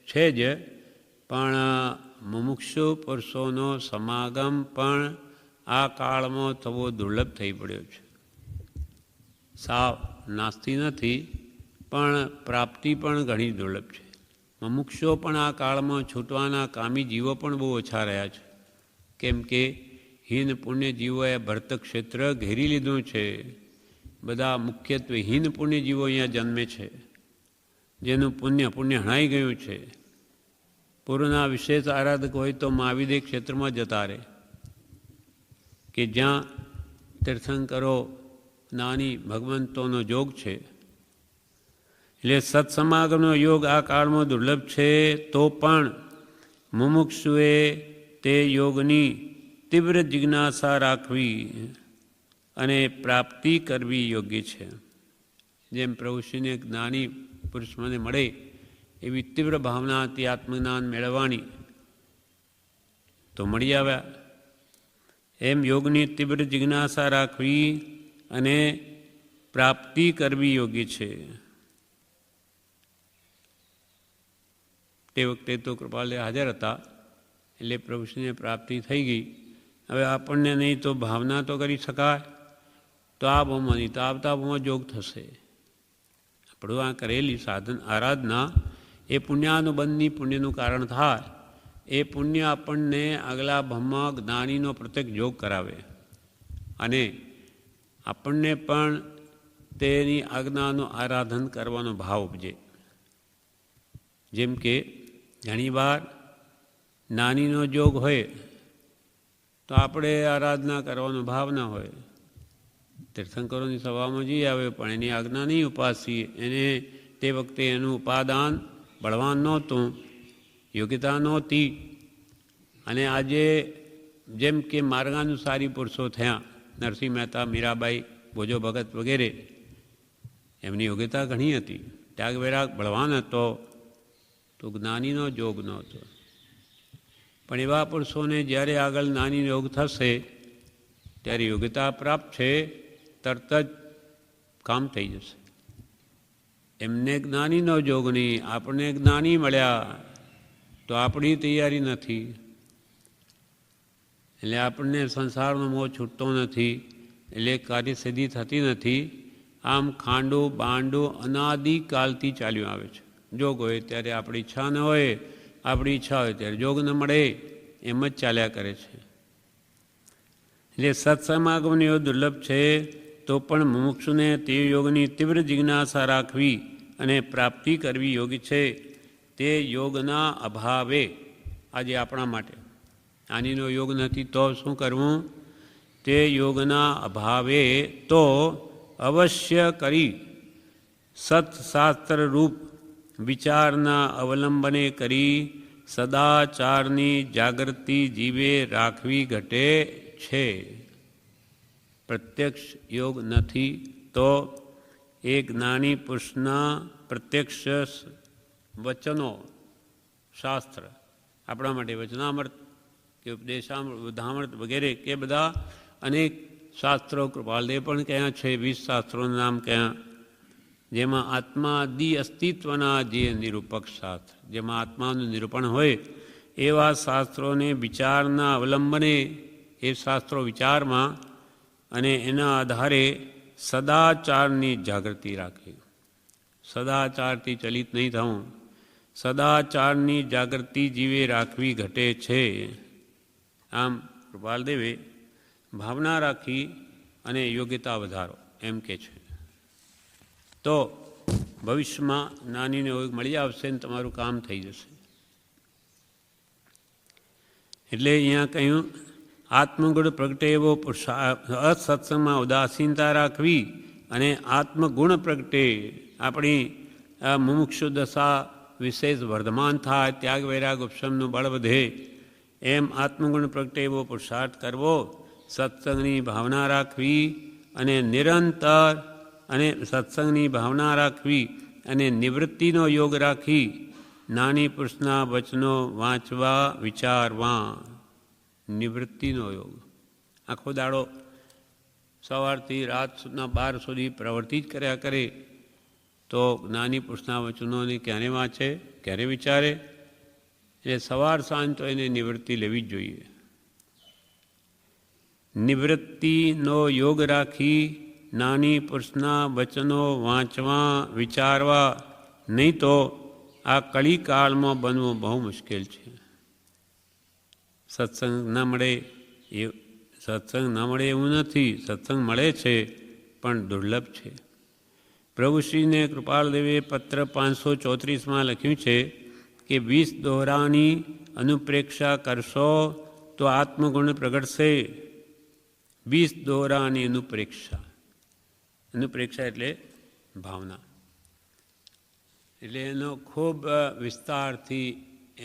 છે જ, પણ મુમુક્ષુ પુરુષોનો સમાગમ પણ આ કાળમાં થવો દુર્લભ થઈ પડ્યો છે. સાવ નાસ્તી નથી, પણ પ્રાપ્તિ પણ ઘણી દુર્લભ છે. મુમુક્ષો પણ આ કાળમાં છૂટવાના કામી જીવો પણ બહુ ઓછા રહ્યા છે. કેમ કે હીન પુણ્ય જીવોએ ભરત ક્ષેત્ર ઘેરી લીધું છે. બધા મુખ્યત્વે હીન પુણ્ય જીવો અહીંયા જન્મે છે, જેનું પુણ્ય હણાઈ ગયું છે. પૂર્વના વિશેષ આરાધક હોય તો મહાવિદ્ય ક્ષેત્રમાં જતા રહે, કે જ્યાં તીર્થંકરો નાની ભગવંતોનો યોગ છે. એટલે સત્સમાગમનો યોગ આ કાળમાં દુર્લભ છે તો પણ મુમુક્ષુએ તે યોગની તીવ્ર જિજ્ઞાસા રાખવી અને પ્રાપ્તિ કરવી યોગ્ય છે. જેમ પ્રભુશ્રીને જ્ઞાની પુરુષ મને મળે એવી તીવ્ર ભાવનાથી આત્મજ્ઞાન મેળવવાની તો મળી આવ્યા. એમ યોગની તીવ્ર જિજ્ઞાસા રાખવી અને પ્રાપ્તિ કરવી યોગ્ય છે. તે વખતે તો કૃપાલે હાજર હતા એટલે પ્રભુશ્રીને પ્રાપ્તિ થઈ ગઈ. હવે આપણને નહીં તો ભાવના તો કરી શકાય, તો આ ભાવમાં નહીં તો આવતા ભાવમાં યોગ થશે. આપણું આ કરેલી સાધન આરાધના એ પુણ્યાનુબંધની પુણ્યનું કારણ થાય. એ પુણ્ય આપણને આગલા બ્રહ્મ જ્ઞાનીનો પ્રત્યક્ષ યોગ કરાવે અને આપણને પણ તેની આજ્ઞાનું આરાધન કરવાનો ભાવ ઉપજે. જેમ કે ઘણીવાર જ્ઞાનીનો યોગ હોય તો આપણે આરાધના કરવાનો ભાવ ન હોય. તીર્થંકરોની સભામાં જઈ આવે પણ એની આજ્ઞા નહીં ઉપાસીએ. એને તે વખતે એનું ઉપાદાન બળવાન નહોતું, યોગ્યતા નહોતી. અને આજે જેમ કે માર્ગાનુસારી પુરુષો થયા, નરસિંહ મહેતા, મીરાબાઈ, ભોજો ભગત વગેરે, એમની યોગ્યતા ઘણી હતી, ત્યાગ વૈરાગ બળવાન હતો, તો જ્ઞાનીનો યોગ નહોતો. પણ એવા પુરુષોને જ્યારે આગળ જ્ઞાની યોગ થશે ત્યારે યોગ્યતા પ્રાપ્ત છે, તરત જ કામ થઈ જશે. એમને જ્ઞાનીનો યોગ નહીં, આપણને જ્ઞાની મળ્યા તો આપણી તૈયારી નથી, એટલે આપણને સંસારનો મોહ છૂટતો નથી, એટલે કાર્યસિદ્ધિ થતી નથી. આમ ખાંડું બાંડું અનાદિકાલથી ચાલ્યું આવે છે. જોગ હોય ત્યારે આપણી ઈચ્છા ન હોય, આપણી ઈચ્છા હોય ત્યારે જોગ ન મળે, એમ જ ચાલ્યા કરે છે. એટલે સત્સમાગમનો યોગ દુર્લભ છે, તો પણ મુમુક્ષુને તે યોગની તીવ્ર જિજ્ઞાસા રાખવી અને પ્રાપ્તિ કરવી યોગ્ય છે. તે યોગના અભાવે આજે આપણા માટે આનીનો યોગ નથી તો શું કરવું? તે યોગના અભાવે તો અવશ્ય કરી સત્શાસ્ત્ર રૂપ વિચારના અવલંબને કરી સદાચારની જાગૃતિ જીવે રાખવી ઘટે છે. પ્રત્યક્ષ યોગ નથી તો એ જ્ઞાની પુરુષના પ્રત્યક્ષ વચનો, શાસ્ત્ર આપણા માટે વચનામૃત કે ઉપદેશામૃત વગેરે કે બધા અનેક શાસ્ત્રો કૃપાલદેવ પણ કયા છે, 20 શાસ્ત્રોના નામ કયા, જેમાં આત્માદિ અસ્તિત્વના જે નિરૂપક શાસ્ત્ર, જેમાં આત્માનું નિરૂપણ હોય એવા શાસ્ત્રોને વિચારના અવલંબને એ શાસ્ત્રો વિચારમાં અને એના આધારે સદાચારની જાગૃતિ રાખવી. સદાચારથી ચલિત નહીં થવું, સદાચારની જાગૃતિ જીવે રાખવી ઘટે છે. આમ કૃપાલદેવે ભાવના રાખી અને યોગ્યતા વધારો એમ કે છે. તો ભવિષ્યમાં જ્ઞાનીને યોગ મળી આવશે ને તમારું કામ થઈ જશે. એટલે અહીંયા કહ્યું આત્મગુણ પ્રગટે એવો અસત્સંગમાં ઉદાસીનતા રાખવી અને આત્મગુણ પ્રગટે આપણી મુમુક્ષુ દશા વિશેષ વર્ધમાન થાય, ત્યાગ વૈરાગ ઉપશમનું બળ વધે, એમ આત્મગુણ પ્રગટે એવો પુરુષાર્થ કરવો, સત્સંગની ભાવના રાખવી અને નિરંતર અને સત્સંગની ભાવના રાખવી અને નિવૃત્તિનો યોગ રાખી નાની પુરુષના વચનો વાંચવા વિચારવા. નિવૃત્તિનો યોગ આખો દાડો સવારથી રાત સુધીના 12 સુધી પ્રવૃત્તિ જ કર્યા કરે તો જ્ઞાની પુરુષના વચનોને ક્યારે વાંચે, ક્યારે વિચારે? એટલે સવાર સાંજ તો એને નિવૃત્તિ લેવી જ જોઈએ. નિવૃત્તિનો યોગ રાખી નાની પુરુષના વચનો વાંચવા વિચારવા, નહીં તો આ કળીકાળમાં બનવું બહુ મુશ્કેલ છે. સત્સંગ ન મળે એવું નથી, સત્સંગ મળે છે પણ દુર્લભ છે. પ્રભુશ્રીને કૃપાલદેવે પત્ર 534માં લખ્યું છે કે 20 દોહરાની અનુપ્રેક્ષા કરશો તો આત્મગુણ પ્રગટશે. 20 દોહરાની અનુપ્રેક્ષા, અનુપ્રેક્ષા એટલે ભાવના, એટલે એનો ખૂબ વિસ્તારથી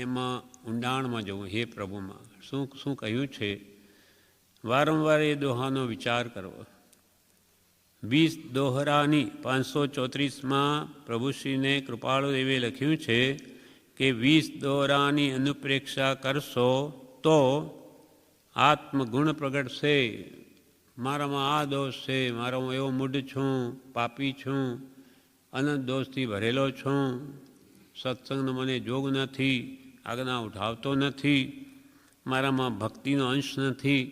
એમાં ઊંડાણમાં જવું. હે પ્રભુમાં શું કહ્યું છે, વારંવાર એ દોહાનો વિચાર કરવો. 20 દોહરાની 534માં પ્રભુશ્રીને કૃપાળુદેવે લખ્યું છે કે 20 દોહરાની અનુપ્રેક્ષા કરશો તો આત્મગુણ પ્રગટશે. મારામાં આ દોષ છે, મારામાં એવો મૂઢ છું, પાપી છું, અનંત દોષથી ભરેલો છું, સત્સંગનો મને જોગ નથી, આજ્ઞા ઉઠાવતો નથી, મારામાં ભક્તિનો અંશ નથી,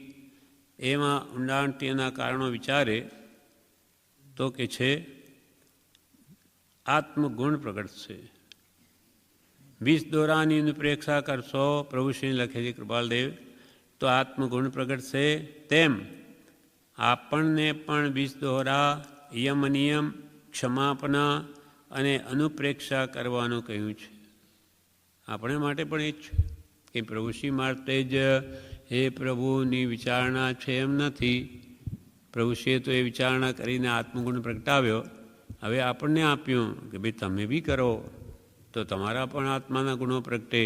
એમાં ઊંડાણથી એના કારણો વિચારે તો કે છે આત્મગુણ પ્રગટશે. વિષ દોરાની અનુપ્રેક્ષા કરશો, પ્રભુશ્રી લખે છે કૃપાલદેવ, તો આત્મગુણ પ્રગટશે. તેમ આપણને પણ વિષ દોરા, યમ નિયમ, ક્ષમાપના અને અનુપ્રેક્ષા કરવાનું કહ્યું છે. આપણે માટે પણ એ જ છે કે પ્રભુશ્રી માટે જ એ પ્રભુની વિચારણા છે એમ નથી. પ્રભુશ્રીએ તો એ વિચારણા કરીને આત્મગુણ પ્રગટાવ્યો, હવે આપણને આપ્યું કે ભાઈ તમે બી કરો તો તમારા પણ આત્માના ગુણો પ્રગટે.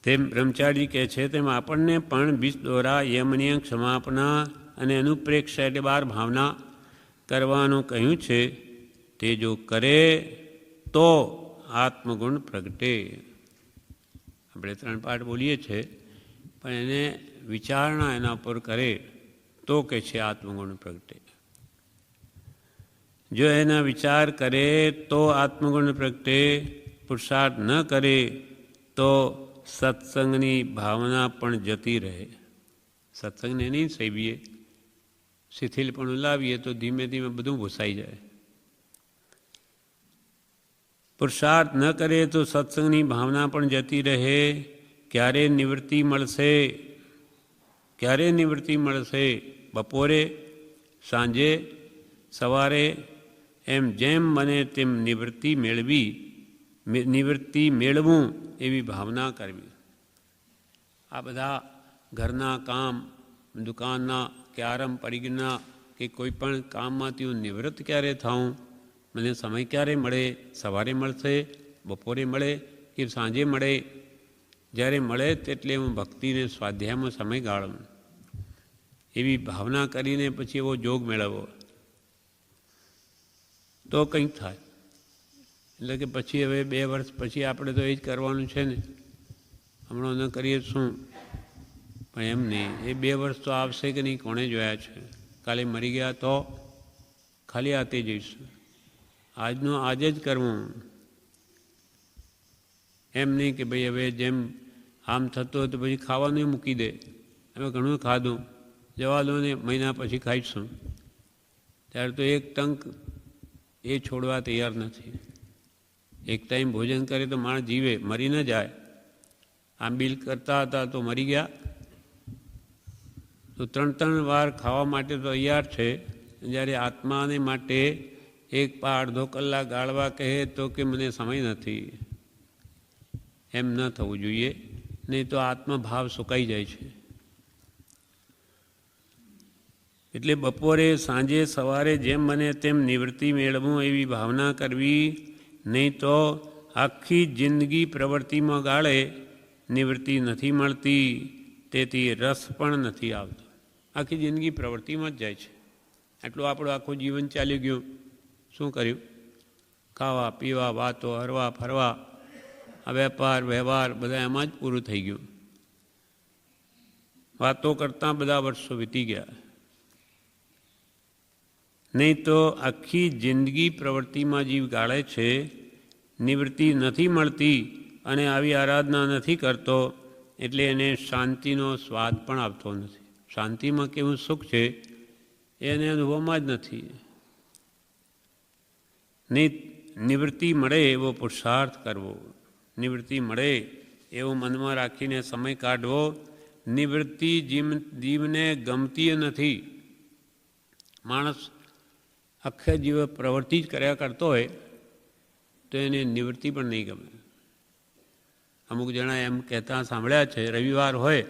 તેમ બ્રહ્મચારી કહે છે તેમ આપણને પણ વિષ દોરા, યમનિયમ, ક્ષમાપના અને અનુપ્રેક્ષા એટલે 12 ભાવના કરવાનું કહ્યું છે. તે જો કરે તો આત્મગુણ પ્રગટે. આપણે 3 પાઠ બોલીએ છીએ, પણ એને વિચારણા એના પર કરે તો કે છે આત્મગુણ પ્રગટે. જો એના વિચાર કરે તો આત્મગુણ પ્રગટે, પુરુષાર્થ ન કરે તો સત્સંગની ભાવના પણ જતી રહે. સત્સંગને નહીં સેવીએ, શિથિલ પણ લાવીએ તો ધીમે ધીમે બધું ભૂસાઈ જાય. પુરુષાર્થ ન કરે તો સત્સંગની ભાવના પણ જતી રહે. ક્યારે નિવૃત્તિ મળશે? ક્યારે નિવૃત્તિ મળશે? બપોરે, સાંજે, સવારે, એમ જેમ બને તેમ નિવૃત્તિ મેળવું એવી ભાવના કરવી. આ બધા ઘરના કામ, દુકાનના કે આરામ પરિગના કે કોઈ પણ કામમાંથી હું નિવૃત્ત ક્યારે થાઉં, મને સમય ક્યારે મળે? સવારે મળશે, બપોરે મળે કે સાંજે મળે? જ્યારે મળે તેટલે હું ભક્તિને સ્વાધ્યાયમાં સમય ગાળું. એવી ભાવના કરીને પછી એવો જોગ મેળવવો તો કંઈક થાય. એટલે કે પછી હવે 2 વર્ષ પછી આપણે તો એ જ કરવાનું છે ને, હમણાં ન કરીએ શું? પણ એમ નહીં, એ 2 વર્ષ તો આવશે કે નહીં કોણે જોયા છે? કાલે મરી ગયા તો ખાલી હાથે જઈશું. આજનું આજે જ કરવું. એમ નહીં કે ભાઈ હવે જેમ આમ થતું હોય તો પછી ખાવાનું મૂકી દે. હવે ઘણું ખાધું, જવા દો ને, મહિના પછી ખાઈશું. ત્યારે તો એક ટંક એ છોડવા તૈયાર નથી. એક ટાઈમ ભોજન કરે તો માણસ જીવે, મરી ન જાય. આંબીલ કરતા હતા તો મરી ગયા. તો 3 વાર ખાવા માટે તો તૈયાર છે. જ્યારે આત્માને માટે 1-1.5 કલાક ગાળવા કહે તો કે મને સમય નથી. એમ ન થવું જોઈએ, નહીં તો આત્મભાવ સુકાઈ જાય છે. એટલે બપોરે, સાંજે, સવારે જેમ બને તેમ નિવૃત્તિ મેળવું એવી ભાવના કરવી. નહીં તો આખી જિંદગી પ્રવૃત્તિમાં ગાળે, નિવૃત્તિ નથી મળતી, તેથી રસ પણ નથી આવતો. આખી જિંદગી પ્રવૃત્તિમાં જ જાય છે. આટલું આપણું આખું જીવન ચાલી ગયું. શું કર્યું? ખાવા, પીવા, વાતો, હરવા ફરવા, આ વેપાર વ્યવહાર બધા એમાં જ પૂરું થઈ ગયું. વાતો કરતાં બધા વર્ષો વીતી ગયા. નહીં તો આખી જિંદગી પ્રવૃત્તિમાં જીવ ગાળે છે, નિવૃત્તિ નથી મળતી અને આવી આરાધના નથી કરતો, એટલે એને શાંતિનો સ્વાદ પણ આવતો નથી. શાંતિમાં કેવું સુખ છે એને અનુભવમાં જ નથી. નિવૃત્તિ મળે એવો પુરુષાર્થ કરવો, નિવૃત્તિ મળે એવું મનમાં રાખીને સમય કાઢવો. નિવૃત્તિ જીવને ગમતી નથી. માણસ આખા જીવ પ્રવૃત્તિ જ કર્યા કરતો હોય તો એને નિવૃત્તિ પણ નહીં ગમે. અમુક જણા એમ કહેતા સાંભળ્યા છે, રવિવાર હોય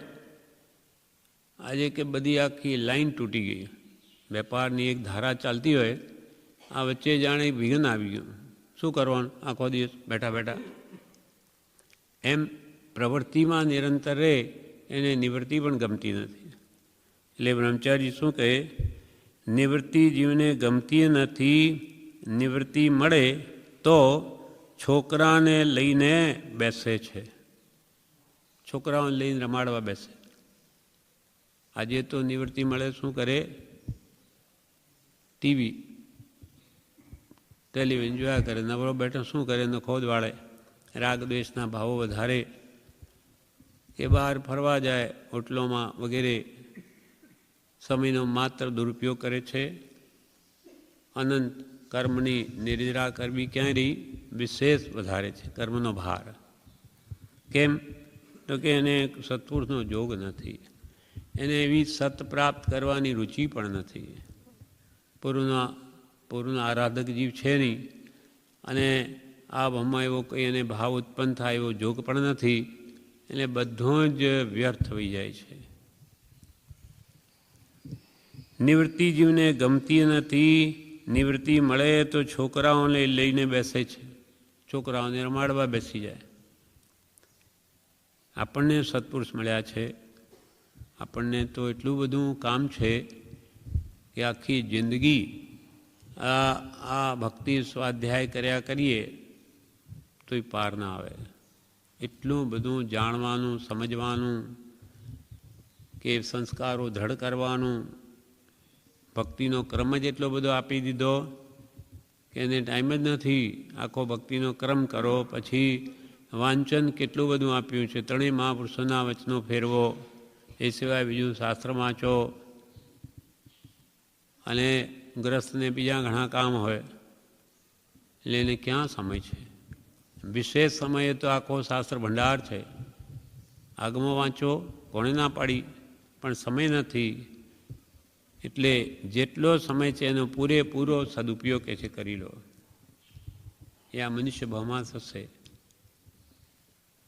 આજે કે બધી આખી લાઈન તૂટી ગઈ, વેપારની એક ધારા ચાલતી હોય, આ વચ્ચે જાણે વિઘ્ન આવી ગયું, શું કરવાનું આખો દિવસ બેઠા બેઠા? એમ પ્રવૃત્તિમાં નિરંતર રહે એને નિવૃત્તિ પણ ગમતી નથી. એટલે બ્રહ્મચારી શું કહે? નિવૃત્તિ જીવને ગમતી નથી. નિવૃત્તિ મળે તો છોકરાને લઈને બેસે છે, છોકરાઓને લઈને રમાડવા બેસે. આજે તો નિવૃત્તિ મળે શું કરે? ટીવી, ટેલિવિઝન જોયા કરે, નવરો બેઠો શું કરે? એનો ખોદ વાળે, રાગ દ્વેષના ભાવો વધારે, કે બહાર ફરવા જાય હોટલોમાં વગેરે, સમયનો માત્ર દુરુપયોગ કરે છે. અનંત કર્મની નિર્જરા કરવી ક્યાં રહી? વિશેષ વધારે છે કર્મનો ભાર. કેમ? તો કે એને સત્પુરુષનો જોગ નથી, એને એવી સત પ્રાપ્ત કરવાની રુચિ પણ નથી. પૂર્વનો આરાધક જીવ છે નહીં, અને આ ભાવમાં એવો કંઈ એને ભાવ ઉત્પન્ન થાય એવો જોગ પણ નથી, એટલે બધો જ વ્યર્થ થઈ જાય છે. નિવૃત્તિ જીવને ગમતી નથી. નિવૃત્તિ મળે તો છોકરાઓને લઈને બેસે છે, છોકરાઓને રમાડવા બેસી જાય. આપણને સત્પુરુષ મળ્યા છે, આપણને તો એટલું બધું કામ છે કે આખી જિંદગી આ ભક્તિ સ્વાધ્યાય કર્યા કરીએ તોય પાર ના આવે. એટલું બધું જાણવાનું, સમજવાનું, કે સંસ્કારો દૃઢ કરવાનું, ભક્તિનો ક્રમ જ એટલો બધો આપી દીધો કે એને ટાઈમ જ નથી. આખો ભક્તિનો ક્રમ કરો, પછી વાંચન કેટલું બધું આપ્યું છે, ત્રણેય મહાપુરુષોના વચનો ફેરવો, એ સિવાય બીજું શાસ્ત્ર વાંચો, અને ગ્રસ્તને બીજા ઘણા કામ હોય, એટલે એને ક્યાં સમય છે? વિશેષ સમયે તો આખો શાસ્ત્ર ભંડાર છે, આગમાં વાંચો, કોણે ના પાડી, પણ સમય નથી. એટલે જેટલો સમય છે એનો પૂરેપૂરો સદુપયોગ કે છે કરી લો, એ આ મનુષ્ય ભાવમાં થશે.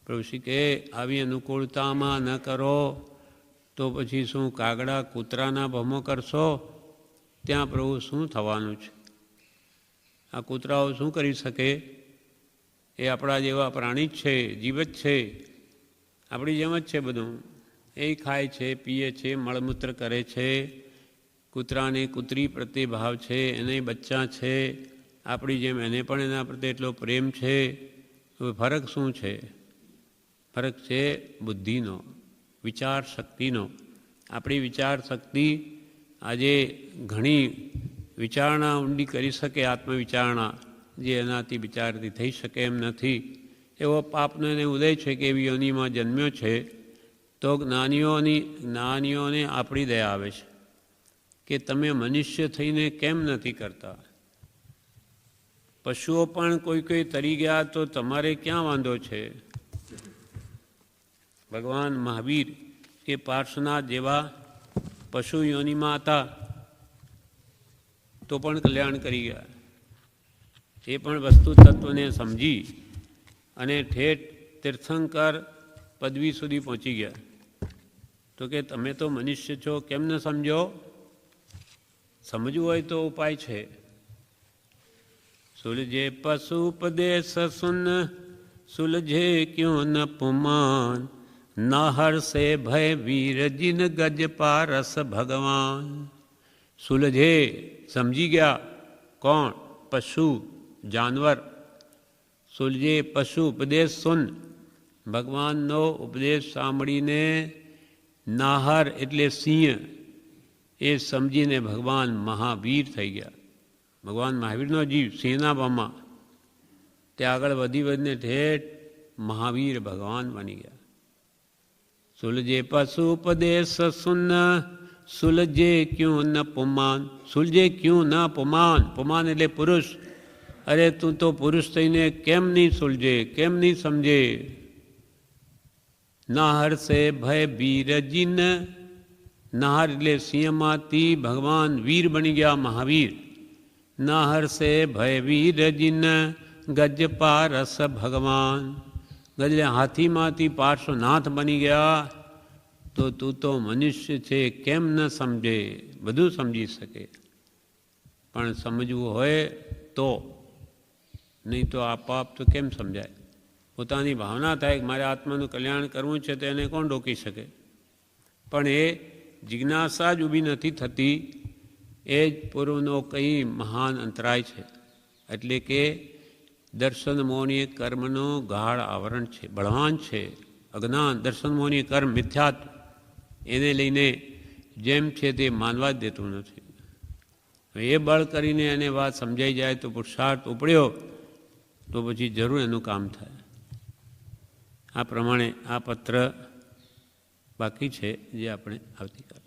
પ્રભુ શ્રી કહે આવી અનુકૂળતામાં ન કરો તો પછી શું કાગડા કૂતરાના ભાવમાં કરશો? ત્યાં પ્રભુ શું થવાનું છે? આ કૂતરાઓ શું કરી શકે? એ આપણા જેવા પ્રાણી જ છે, જીવ જ છે, આપણી જેમ જ છે બધું. એ ખાય છે, પીએ છે, મળમૂત્ર કરે છે. કૂતરાને કૂતરી પ્રત્યે ભાવ છે, એને બચ્ચા છે, આપણી જેમ એને પણ એના પ્રત્યે એટલો પ્રેમ છે. ફરક શું છે? ફરક છે બુદ્ધિનો, વિચાર શક્તિનો. આપણી વિચાર શક્તિ આજે ઘણી વિચારણા ઊંડી કરી શકે, આત્મવિચારણા, જે એનાથી વિચારથી થઈ શકે એમ નથી. એવો પાપનો એને ઉદય છે કે એવી યોનિમાં જન્મ્યો છે. તો જ્ઞાનીઓને આપણી દયા આવે છે કે તમે મનુષ્ય થઈને કેમ નથી કરતા? પશુઓ પણ કોઈ તરી ગયા તો તમારે ક્યાં વાંધો છે? ભગવાન મહાવીર કે પાર્શ્વનાથ જેવા પશુ યોનિમાં હતા તો પણ કલ્યાણ કરી ગયા. એ પણ વસ્તુ તત્વને સમજી અને ઠેઠ તીર્થંકર પદવી સુધી પહોંચી ગયા. તો કે તમે તો મનુષ્ય છો, કેમ ન સમજો? સમજવું હોય તો ઉપાય છે. સુલझे पशु उपदेश सुन, सुलझे क्यों न पुमान, नाहर से भय वीर जिन गज पारस भगवान. सुलझे समझी गया, कौन? पशु, जानवर. સુલझे પશુ ઉપદેશ સુન, ભગવાનનો ઉપદેશ સાંભળીને નાહર એટલે સિંહ, એ સમજીને ભગવાન મહાવીર થઈ ગયા. ભગવાન મહાવીરનો જીવ સિંહના ભાવમાં, તે આગળ વધીને ઠેઠ મહાવીર ભગવાન બની ગયા. સુલझे પશુ ઉપદેશ સુન, સુલझे ક્યું ન પુમાન. સુલझे ક્યું ન પુમાન. પુમાન એટલે પુરુષ. અરે તું તો પુરુષ થઈને કેમ નહીં સુલझे, કેમ નહીં સમજે? નાહર સે ભય વીર જીન, નાહર એટલે સિંહમાંથી ભગવાન વીર બની ગયા, મહાવીર. નાહર સે ભય વીર જીન ગજ પારસ ભગવાન. ગજે હાથીમાંથી પાર્શ્વનાથ બની ગયા. તો તું તો મનુષ્ય છે, કેમ ન સમજે? બધું સમજી શકે, પણ સમજવું હોય તો, નહીં તો આપોઆપ તો કેમ સમજાય? પોતાની ભાવના થાય કે મારે આત્માનું કલ્યાણ કરવું છે, તો એને કોણ રોકી શકે? પણ એ જિજ્ઞાસા જ ઊભી નથી થતી. એ જ પૂર્વનો કંઈ મહાન અંતરાય છે. એટલે કે દર્શન મોહની કર્મનો ગાઢ આવરણ છે, બળવાન છે, અજ્ઞાન. દર્શન મોહની કર્મ મિથ્યાત્વ, એને લઈને જેમ છે તે માનવા જ દેતું નથી. એ બળ કરીને એને વાત સમજાઈ જાય તો પુરુષાર્થ ઉપડ્યો તો પછી જરૂર એનું કામ થાય. આ પ્રમાણે આ પત્ર બાકી છે, જે આપણે આવતીકાલે